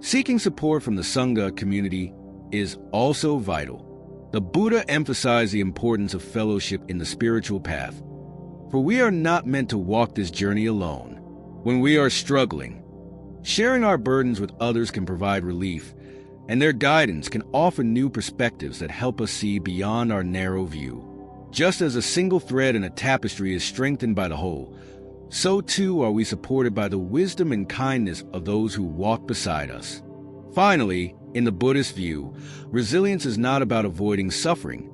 Seeking support from the Sangha community is also vital. The Buddha emphasized the importance of fellowship in the spiritual path, for we are not meant to walk this journey alone. When we are struggling, sharing our burdens with others can provide relief, and their guidance can offer new perspectives that help us see beyond our narrow view. Just as a single thread in a tapestry is strengthened by the whole, so too are we supported by the wisdom and kindness of those who walk beside us. Finally, in the Buddhist view, resilience is not about avoiding suffering,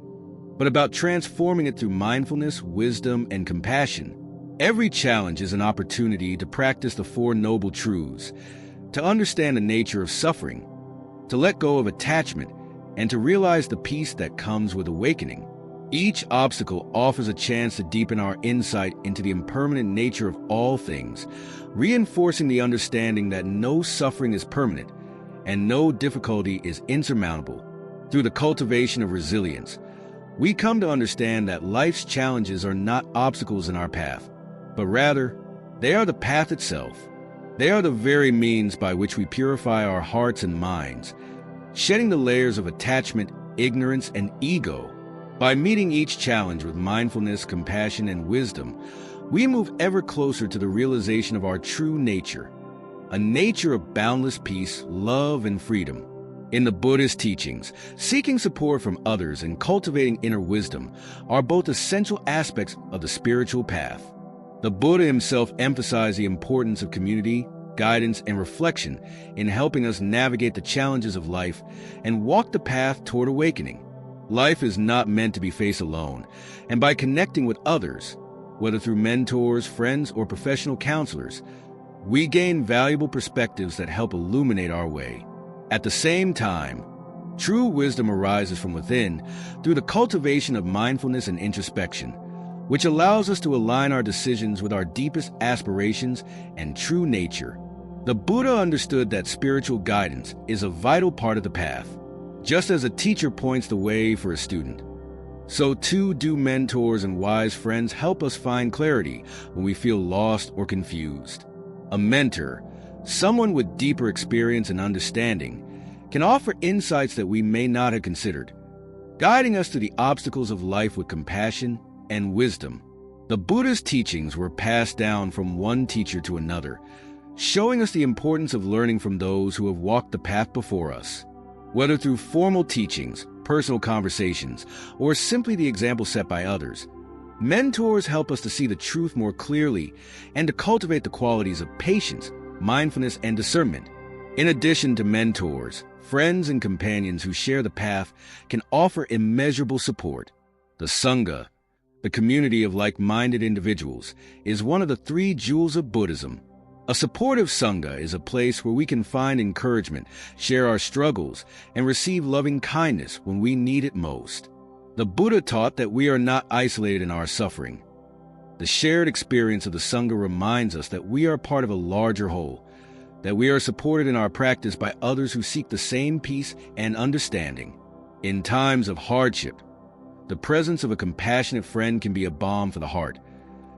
but about transforming it through mindfulness, wisdom, and compassion. Every challenge is an opportunity to practice the Four Noble Truths, to understand the nature of suffering, to let go of attachment, and to realize the peace that comes with awakening. Each obstacle offers a chance to deepen our insight into the impermanent nature of all things, reinforcing the understanding that no suffering is permanent and no difficulty is insurmountable. Through the cultivation of resilience, we come to understand that life's challenges are not obstacles in our path, but rather, they are the path itself. They are the very means by which we purify our hearts and minds, shedding the layers of attachment, ignorance, and ego. By meeting each challenge with mindfulness, compassion, and wisdom, we move ever closer to the realization of our true nature, a nature of boundless peace, love, and freedom. In the Buddhist teachings, seeking support from others and cultivating inner wisdom are both essential aspects of the spiritual path. The Buddha himself emphasized the importance of community, guidance, and reflection in helping us navigate the challenges of life and walk the path toward awakening. Life is not meant to be faced alone, and by connecting with others, whether through mentors, friends, or professional counselors, we gain valuable perspectives that help illuminate our way. At the same time, true wisdom arises from within through the cultivation of mindfulness and introspection, which allows us to align our decisions with our deepest aspirations and true nature. The Buddha understood that spiritual guidance is a vital part of the path. Just as a teacher points the way for a student, so too do mentors and wise friends help us find clarity when we feel lost or confused. A mentor, someone with deeper experience and understanding, can offer insights that we may not have considered, guiding us through the obstacles of life with compassion and wisdom. The Buddha's teachings were passed down from one teacher to another, showing us the importance of learning from those who have walked the path before us. Whether through formal teachings, personal conversations, or simply the example set by others, mentors help us to see the truth more clearly and to cultivate the qualities of patience, mindfulness, and discernment. In addition to mentors, friends and companions who share the path can offer immeasurable support. The Sangha, the community of like-minded individuals, is one of the three jewels of Buddhism. A supportive Sangha is a place where we can find encouragement, share our struggles, and receive loving kindness when we need it most. The Buddha taught that we are not isolated in our suffering. The shared experience of the Sangha reminds us that we are part of a larger whole, that we are supported in our practice by others who seek the same peace and understanding. In times of hardship, the presence of a compassionate friend can be a balm for the heart,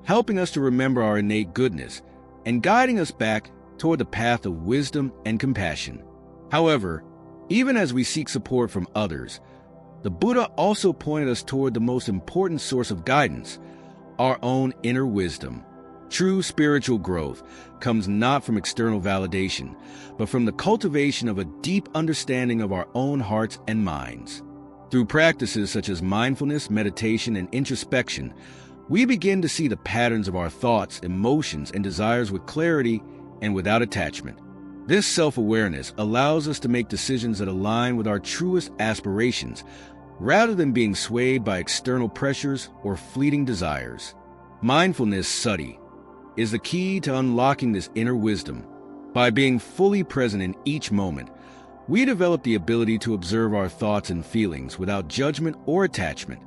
helping us to remember our innate goodness and guiding us back toward the path of wisdom and compassion. However, even as we seek support from others, the Buddha also pointed us toward the most important source of guidance, our own inner wisdom. True spiritual growth comes not from external validation, but from the cultivation of a deep understanding of our own hearts and minds. Through practices such as mindfulness, meditation, and introspection, we begin to see the patterns of our thoughts, emotions, and desires with clarity and without attachment. This self-awareness allows us to make decisions that align with our truest aspirations, rather than being swayed by external pressures or fleeting desires. Mindfulness sati is the key to unlocking this inner wisdom. By being fully present in each moment, we develop the ability to observe our thoughts and feelings without judgment or attachment.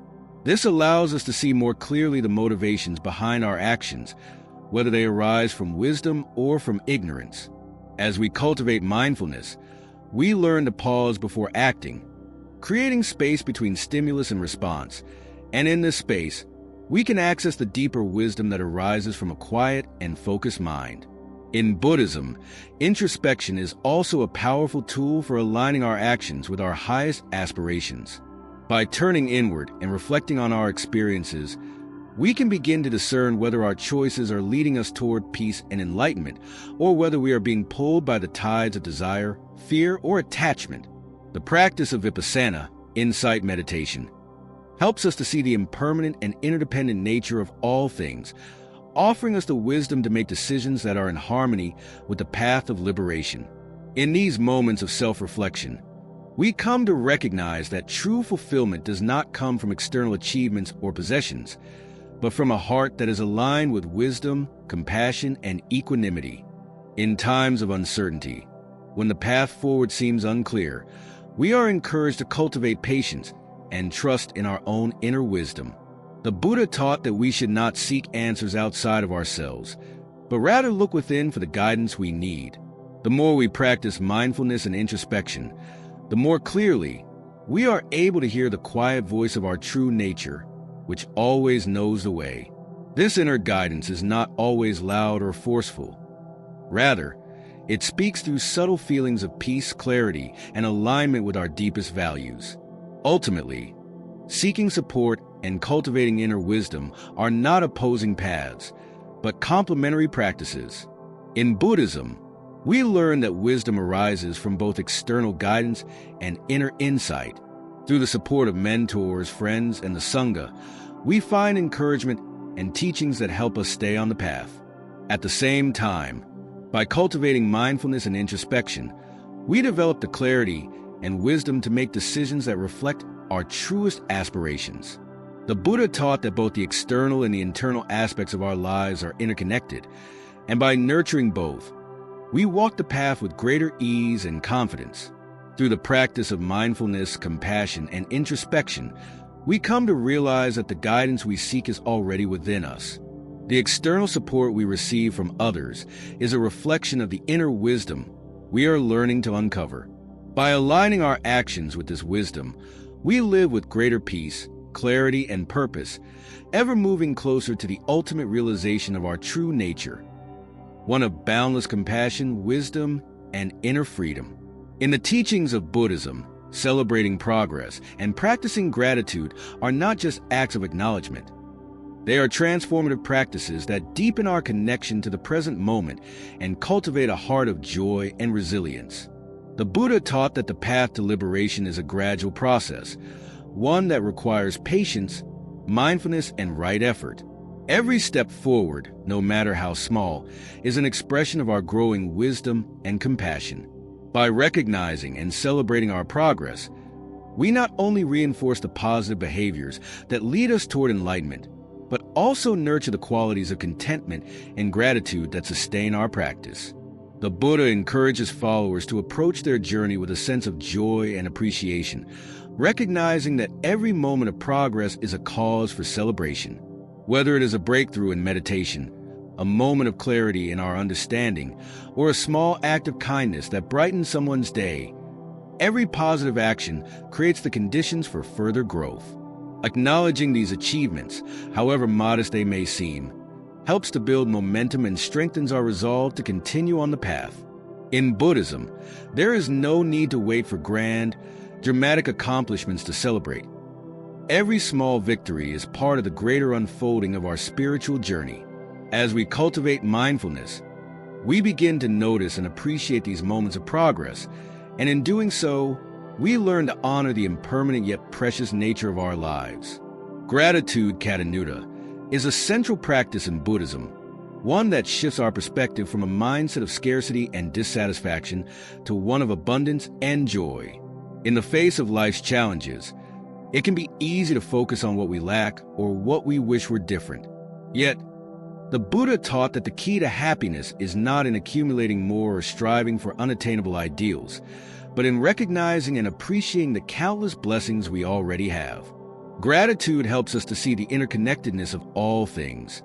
This allows us to see more clearly the motivations behind our actions, whether they arise from wisdom or from ignorance. As we cultivate mindfulness, we learn to pause before acting, creating space between stimulus and response. And in this space, we can access the deeper wisdom that arises from a quiet and focused mind. In Buddhism, introspection is also a powerful tool for aligning our actions with our highest aspirations. By turning inward and reflecting on our experiences, we can begin to discern whether our choices are leading us toward peace and enlightenment, or whether we are being pulled by the tides of desire, fear, or attachment. The practice of vipassana, insight meditation, helps us to see the impermanent and interdependent nature of all things, offering us the wisdom to make decisions that are in harmony with the path of liberation. In these moments of self-reflection, we come to recognize that true fulfillment does not come from external achievements or possessions, but from a heart that is aligned with wisdom, compassion, and equanimity. In times of uncertainty, when the path forward seems unclear, we are encouraged to cultivate patience and trust in our own inner wisdom. The Buddha taught that we should not seek answers outside of ourselves, but rather look within for the guidance we need. The more we practice mindfulness and introspection, the more clearly we are able to hear the quiet voice of our true nature, which always knows the way. This inner guidance is not always loud or forceful. Rather, it speaks through subtle feelings of peace, clarity, and alignment with our deepest values. Ultimately, seeking support and cultivating inner wisdom are not opposing paths, but complementary practices. In Buddhism, we learn that wisdom arises from both external guidance and inner insight. Through the support of mentors, friends, and the Sangha, we find encouragement and teachings that help us stay on the path. At the same time, by cultivating mindfulness and introspection, we develop the clarity and wisdom to make decisions that reflect our truest aspirations. The Buddha taught that both the external and the internal aspects of our lives are interconnected, and by nurturing both, we walk the path with greater ease and confidence. Through the practice of mindfulness, compassion, and introspection, we come to realize that the guidance we seek is already within us. The external support we receive from others is a reflection of the inner wisdom we are learning to uncover. By aligning our actions with this wisdom, we live with greater peace, clarity, and purpose, ever moving closer to the ultimate realization of our true nature, one of boundless compassion, wisdom, and inner freedom. In the teachings of Buddhism, celebrating progress and practicing gratitude are not just acts of acknowledgement. They are transformative practices that deepen our connection to the present moment and cultivate a heart of joy and resilience. The Buddha taught that the path to liberation is a gradual process, one that requires patience, mindfulness, and right effort. Every step forward, no matter how small, is an expression of our growing wisdom and compassion. By recognizing and celebrating our progress, we not only reinforce the positive behaviors that lead us toward enlightenment, but also nurture the qualities of contentment and gratitude that sustain our practice. The Buddha encourages followers to approach their journey with a sense of joy and appreciation, recognizing that every moment of progress is a cause for celebration. Whether it is a breakthrough in meditation, a moment of clarity in our understanding, or a small act of kindness that brightens someone's day, every positive action creates the conditions for further growth. Acknowledging these achievements, however modest they may seem, helps to build momentum and strengthens our resolve to continue on the path. In Buddhism, there is no need to wait for grand, dramatic accomplishments to celebrate. Every small victory is part of the greater unfolding of our spiritual journey. As we cultivate mindfulness, we begin to notice and appreciate these moments of progress, and in doing so, we learn to honor the impermanent yet precious nature of our lives. Gratitude, Katanuta, is a central practice in Buddhism, one that shifts our perspective from a mindset of scarcity and dissatisfaction to one of abundance and joy. In the face of life's challenges, it can be easy to focus on what we lack or what we wish were different. Yet, the Buddha taught that the key to happiness is not in accumulating more or striving for unattainable ideals, but in recognizing and appreciating the countless blessings we already have. Gratitude helps us to see the interconnectedness of all things,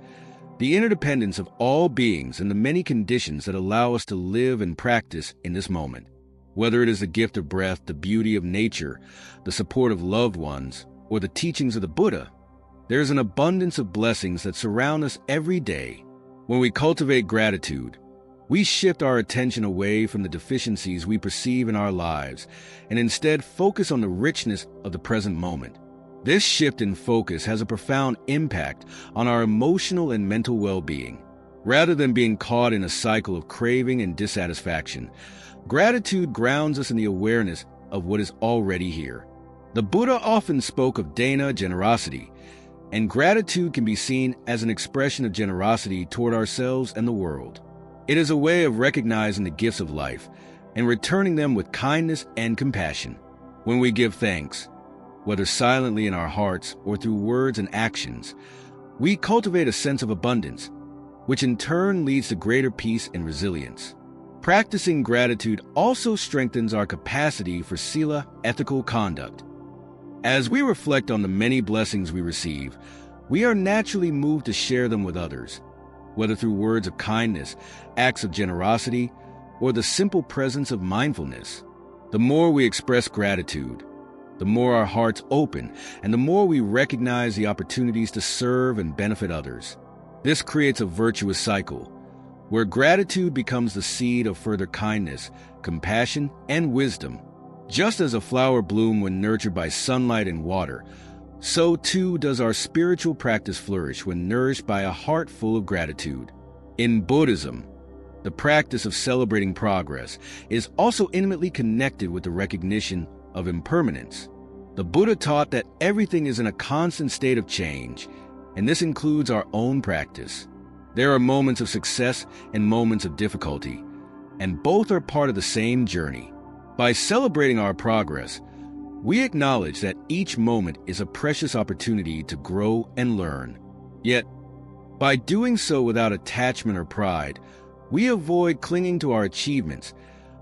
the interdependence of all beings, and the many conditions that allow us to live and practice in this moment. Whether it is the gift of breath, the beauty of nature, the support of loved ones, or the teachings of the Buddha, there is an abundance of blessings that surround us every day. When we cultivate gratitude, We shift our attention away from the deficiencies we perceive in our lives and instead focus on the richness of the present moment. This shift in focus has a profound impact on our emotional and mental well-being. Rather than being caught in a cycle of craving and dissatisfaction, gratitude grounds us in the awareness of what is already here. The Buddha often spoke of dana, generosity, and gratitude can be seen as an expression of generosity toward ourselves and the world. It is a way of recognizing the gifts of life and returning them with kindness and compassion. When we give thanks, whether silently in our hearts or through words and actions, we cultivate a sense of abundance, which in turn leads to greater peace and resilience. Practicing gratitude also strengthens our capacity for sila, ethical conduct. As we reflect on the many blessings we receive, we are naturally moved to share them with others, whether through words of kindness, acts of generosity, or the simple presence of mindfulness. The more we express gratitude, the more our hearts open, and the more we recognize the opportunities to serve and benefit others. This creates a virtuous cycle, where gratitude becomes the seed of further kindness, compassion, and wisdom. Just as a flower blooms when nurtured by sunlight and water, so too does our spiritual practice flourish when nourished by a heart full of gratitude. In Buddhism, the practice of celebrating progress is also intimately connected with the recognition of impermanence. The Buddha taught that everything is in a constant state of change, and this includes our own practice. There are moments of success and moments of difficulty, and both are part of the same journey. By celebrating our progress, we acknowledge that each moment is a precious opportunity to grow and learn. Yet, by doing so without attachment or pride, we avoid clinging to our achievements,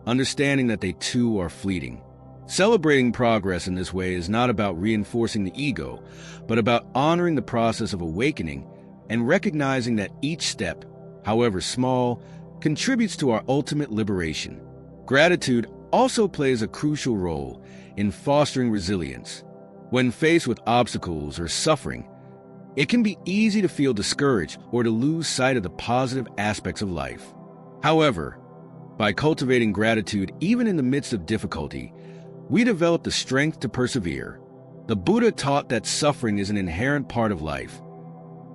understanding that they too are fleeting. Celebrating progress in this way is not about reinforcing the ego, but about honoring the process of awakening and recognizing that each step, however small, contributes to our ultimate liberation. Gratitude also plays a crucial role in fostering resilience. When faced with obstacles or suffering, it can be easy to feel discouraged or to lose sight of the positive aspects of life. However, by cultivating gratitude even in the midst of difficulty, we develop the strength to persevere. The Buddha taught that suffering is an inherent part of life,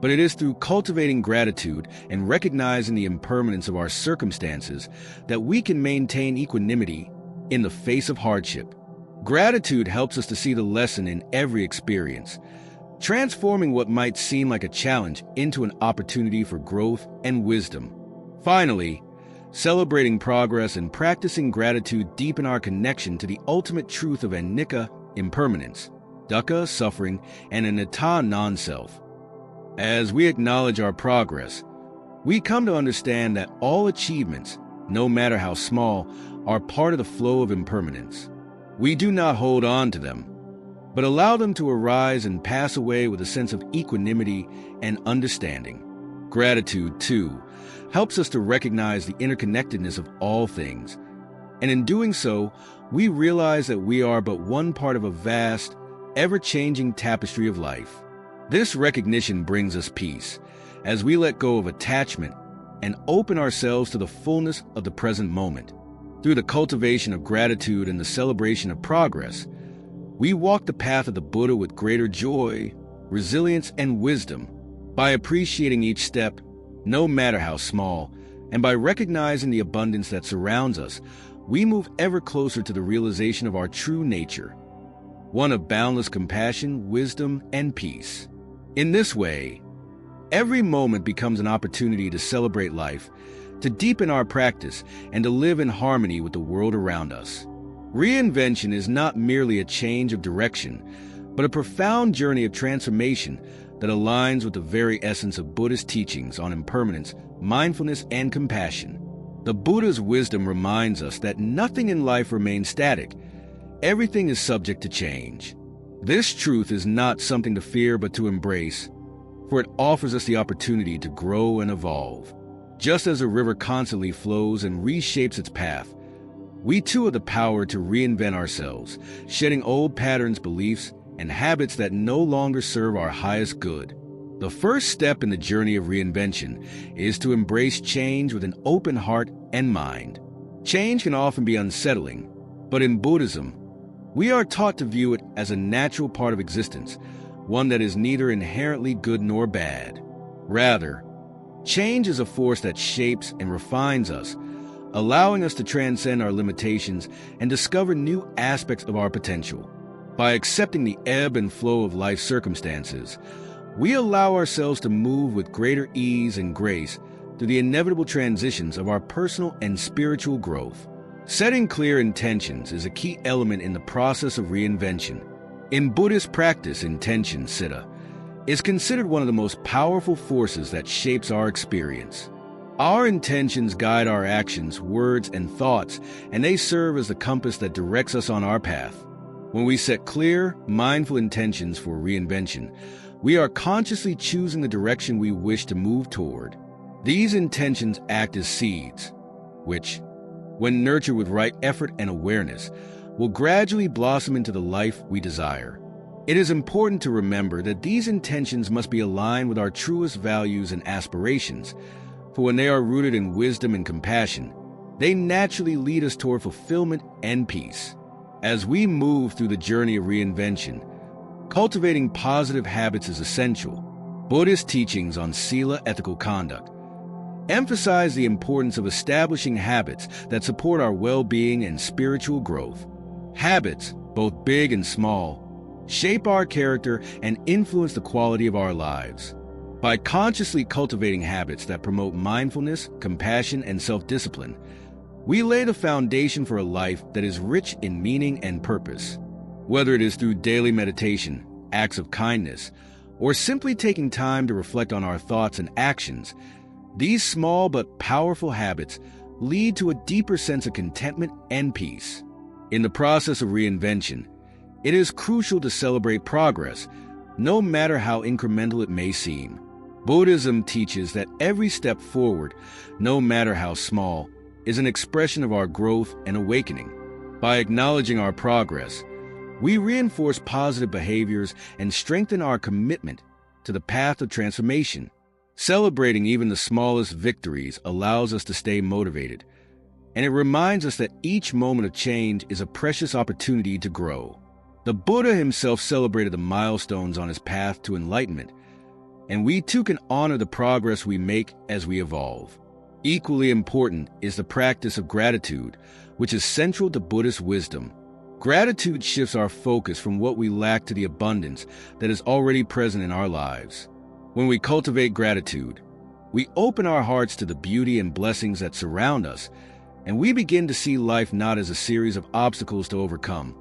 but it is through cultivating gratitude and recognizing the impermanence of our circumstances that we can maintain equanimity in the face of hardship. Gratitude helps us to see the lesson in every experience, transforming what might seem like a challenge into an opportunity for growth and wisdom. Finally, celebrating progress and practicing gratitude deepen our connection to the ultimate truth of anicca, impermanence, dukkha, suffering, and anatta, non-self. As we acknowledge our progress, we come to understand that all achievements, no matter how small, are part of the flow of impermanence. We do not hold on to them, but allow them to arise and pass away with a sense of equanimity and understanding. Gratitude, too, helps us to recognize the interconnectedness of all things, and in doing so, we realize that we are but one part of a vast, ever-changing tapestry of life. This recognition brings us peace, as we let go of attachment and open ourselves to the fullness of the present moment. Through the cultivation of gratitude and the celebration of progress, we walk the path of the Buddha with greater joy, resilience, and wisdom. By appreciating each step, no matter how small, and by recognizing the abundance that surrounds us, we move ever closer to the realization of our true nature, one of boundless compassion, wisdom, and peace. In this way, every moment becomes an opportunity to celebrate life, to deepen our practice, and to live in harmony with the world around us. Reinvention is not merely a change of direction, but a profound journey of transformation that aligns with the very essence of Buddhist teachings on impermanence, mindfulness, and compassion. The Buddha's wisdom reminds us that nothing in life remains static. Everything is subject to change. This truth is not something to fear but to embrace, for it offers us the opportunity to grow and evolve. Just as a river constantly flows and reshapes its path, we too have the power to reinvent ourselves, shedding old patterns, beliefs, and habits that no longer serve our highest good. The first step in the journey of reinvention is to embrace change with an open heart and mind. Change can often be unsettling, but in Buddhism, we are taught to view it as a natural part of existence, one that is neither inherently good nor bad. Rather, change is a force that shapes and refines us, allowing us to transcend our limitations and discover new aspects of our potential. By accepting the ebb and flow of life circumstances, we allow ourselves to move with greater ease and grace through the inevitable transitions of our personal and spiritual growth. Setting clear intentions is a key element in the process of reinvention. In Buddhist practice, intention, citta, is considered one of the most powerful forces that shapes our experience. Our intentions guide our actions, words, and thoughts, and they serve as the compass that directs us on our path. When we set clear, mindful intentions for reinvention, we are consciously choosing the direction we wish to move toward. These intentions act as seeds, which, when nurtured with right effort and awareness, will gradually blossom into the life we desire. It is important to remember that these intentions must be aligned with our truest values and aspirations, for when they are rooted in wisdom and compassion, they naturally lead us toward fulfillment and peace. As we move through the journey of reinvention, cultivating positive habits is essential. Buddhist teachings on sila, ethical conduct, emphasize the importance of establishing habits that support our well-being and spiritual growth. Habits, both big and small, shape our character and influence the quality of our lives. By consciously cultivating habits that promote mindfulness, compassion, and self-discipline, we lay the foundation for a life that is rich in meaning and purpose. Whether it is through daily meditation, acts of kindness, or simply taking time to reflect on our thoughts and actions, these small but powerful habits lead to a deeper sense of contentment and peace. In the process of reinvention, it is crucial to celebrate progress, no matter how incremental it may seem. Buddhism teaches that every step forward, no matter how small, is an expression of our growth and awakening. By acknowledging our progress, we reinforce positive behaviors and strengthen our commitment to the path of transformation. Celebrating even the smallest victories allows us to stay motivated, and it reminds us that each moment of change is a precious opportunity to grow. The Buddha himself celebrated the milestones on his path to enlightenment, and we too can honor the progress we make as we evolve. Equally important is the practice of gratitude, which is central to Buddhist wisdom. Gratitude shifts our focus from what we lack to the abundance that is already present in our lives. When we cultivate gratitude, we open our hearts to the beauty and blessings that surround us, and we begin to see life not as a series of obstacles to overcome,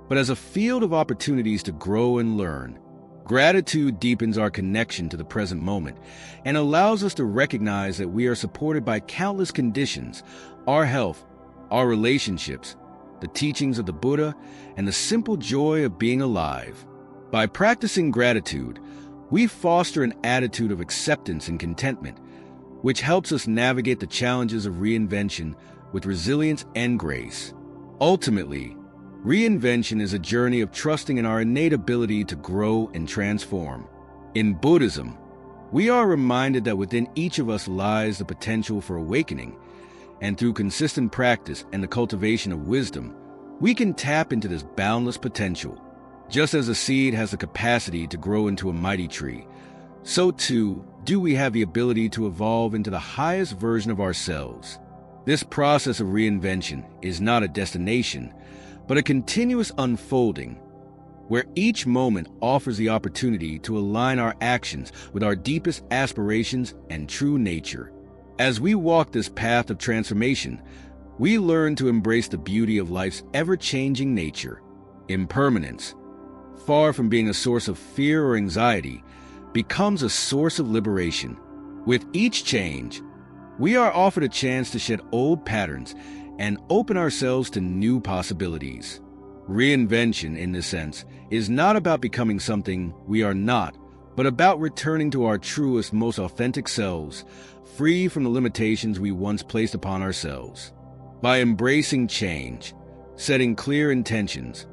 but as a field of opportunities to grow and learn. Gratitude deepens our connection to the present moment and allows us to recognize that we are supported by countless conditions: our health, our relationships, the teachings of the Buddha, and the simple joy of being alive. By practicing gratitude, we foster an attitude of acceptance and contentment, which helps us navigate the challenges of reinvention with resilience and grace. Ultimately, reinvention is a journey of trusting in our innate ability to grow and transform. In Buddhism, we are reminded that within each of us lies the potential for awakening, and through consistent practice and the cultivation of wisdom, we can tap into this boundless potential. Just as a seed has the capacity to grow into a mighty tree, so too do we have the ability to evolve into the highest version of ourselves. This process of reinvention is not a destination, but a continuous unfolding, where each moment offers the opportunity to align our actions with our deepest aspirations and true nature. As we walk this path of transformation, we learn to embrace the beauty of life's ever-changing nature. Impermanence, far from being a source of fear or anxiety, becomes a source of liberation. With each change, we are offered a chance to shed old patterns and open ourselves to new possibilities. Reinvention, in this sense, is not about becoming something we are not, but about returning to our truest, most authentic selves, free from the limitations we once placed upon ourselves. By embracing change, setting clear intentions,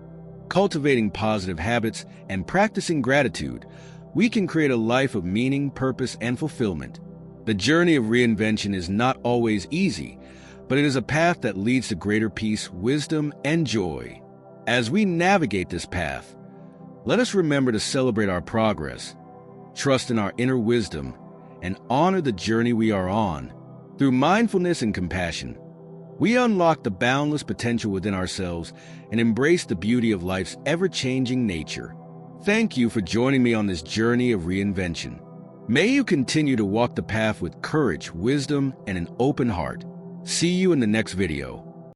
cultivating positive habits, and practicing gratitude, we can create a life of meaning, purpose, and fulfillment. The journey of reinvention is not always easy, but it is a path that leads to greater peace, wisdom, and joy. As we navigate this path, let us remember to celebrate our progress, trust in our inner wisdom, and honor the journey we are on. Through mindfulness and compassion, we unlock the boundless potential within ourselves and embrace the beauty of life's ever-changing nature. Thank you for joining me on this journey of reinvention. May you continue to walk the path with courage, wisdom, and an open heart. See you in the next video.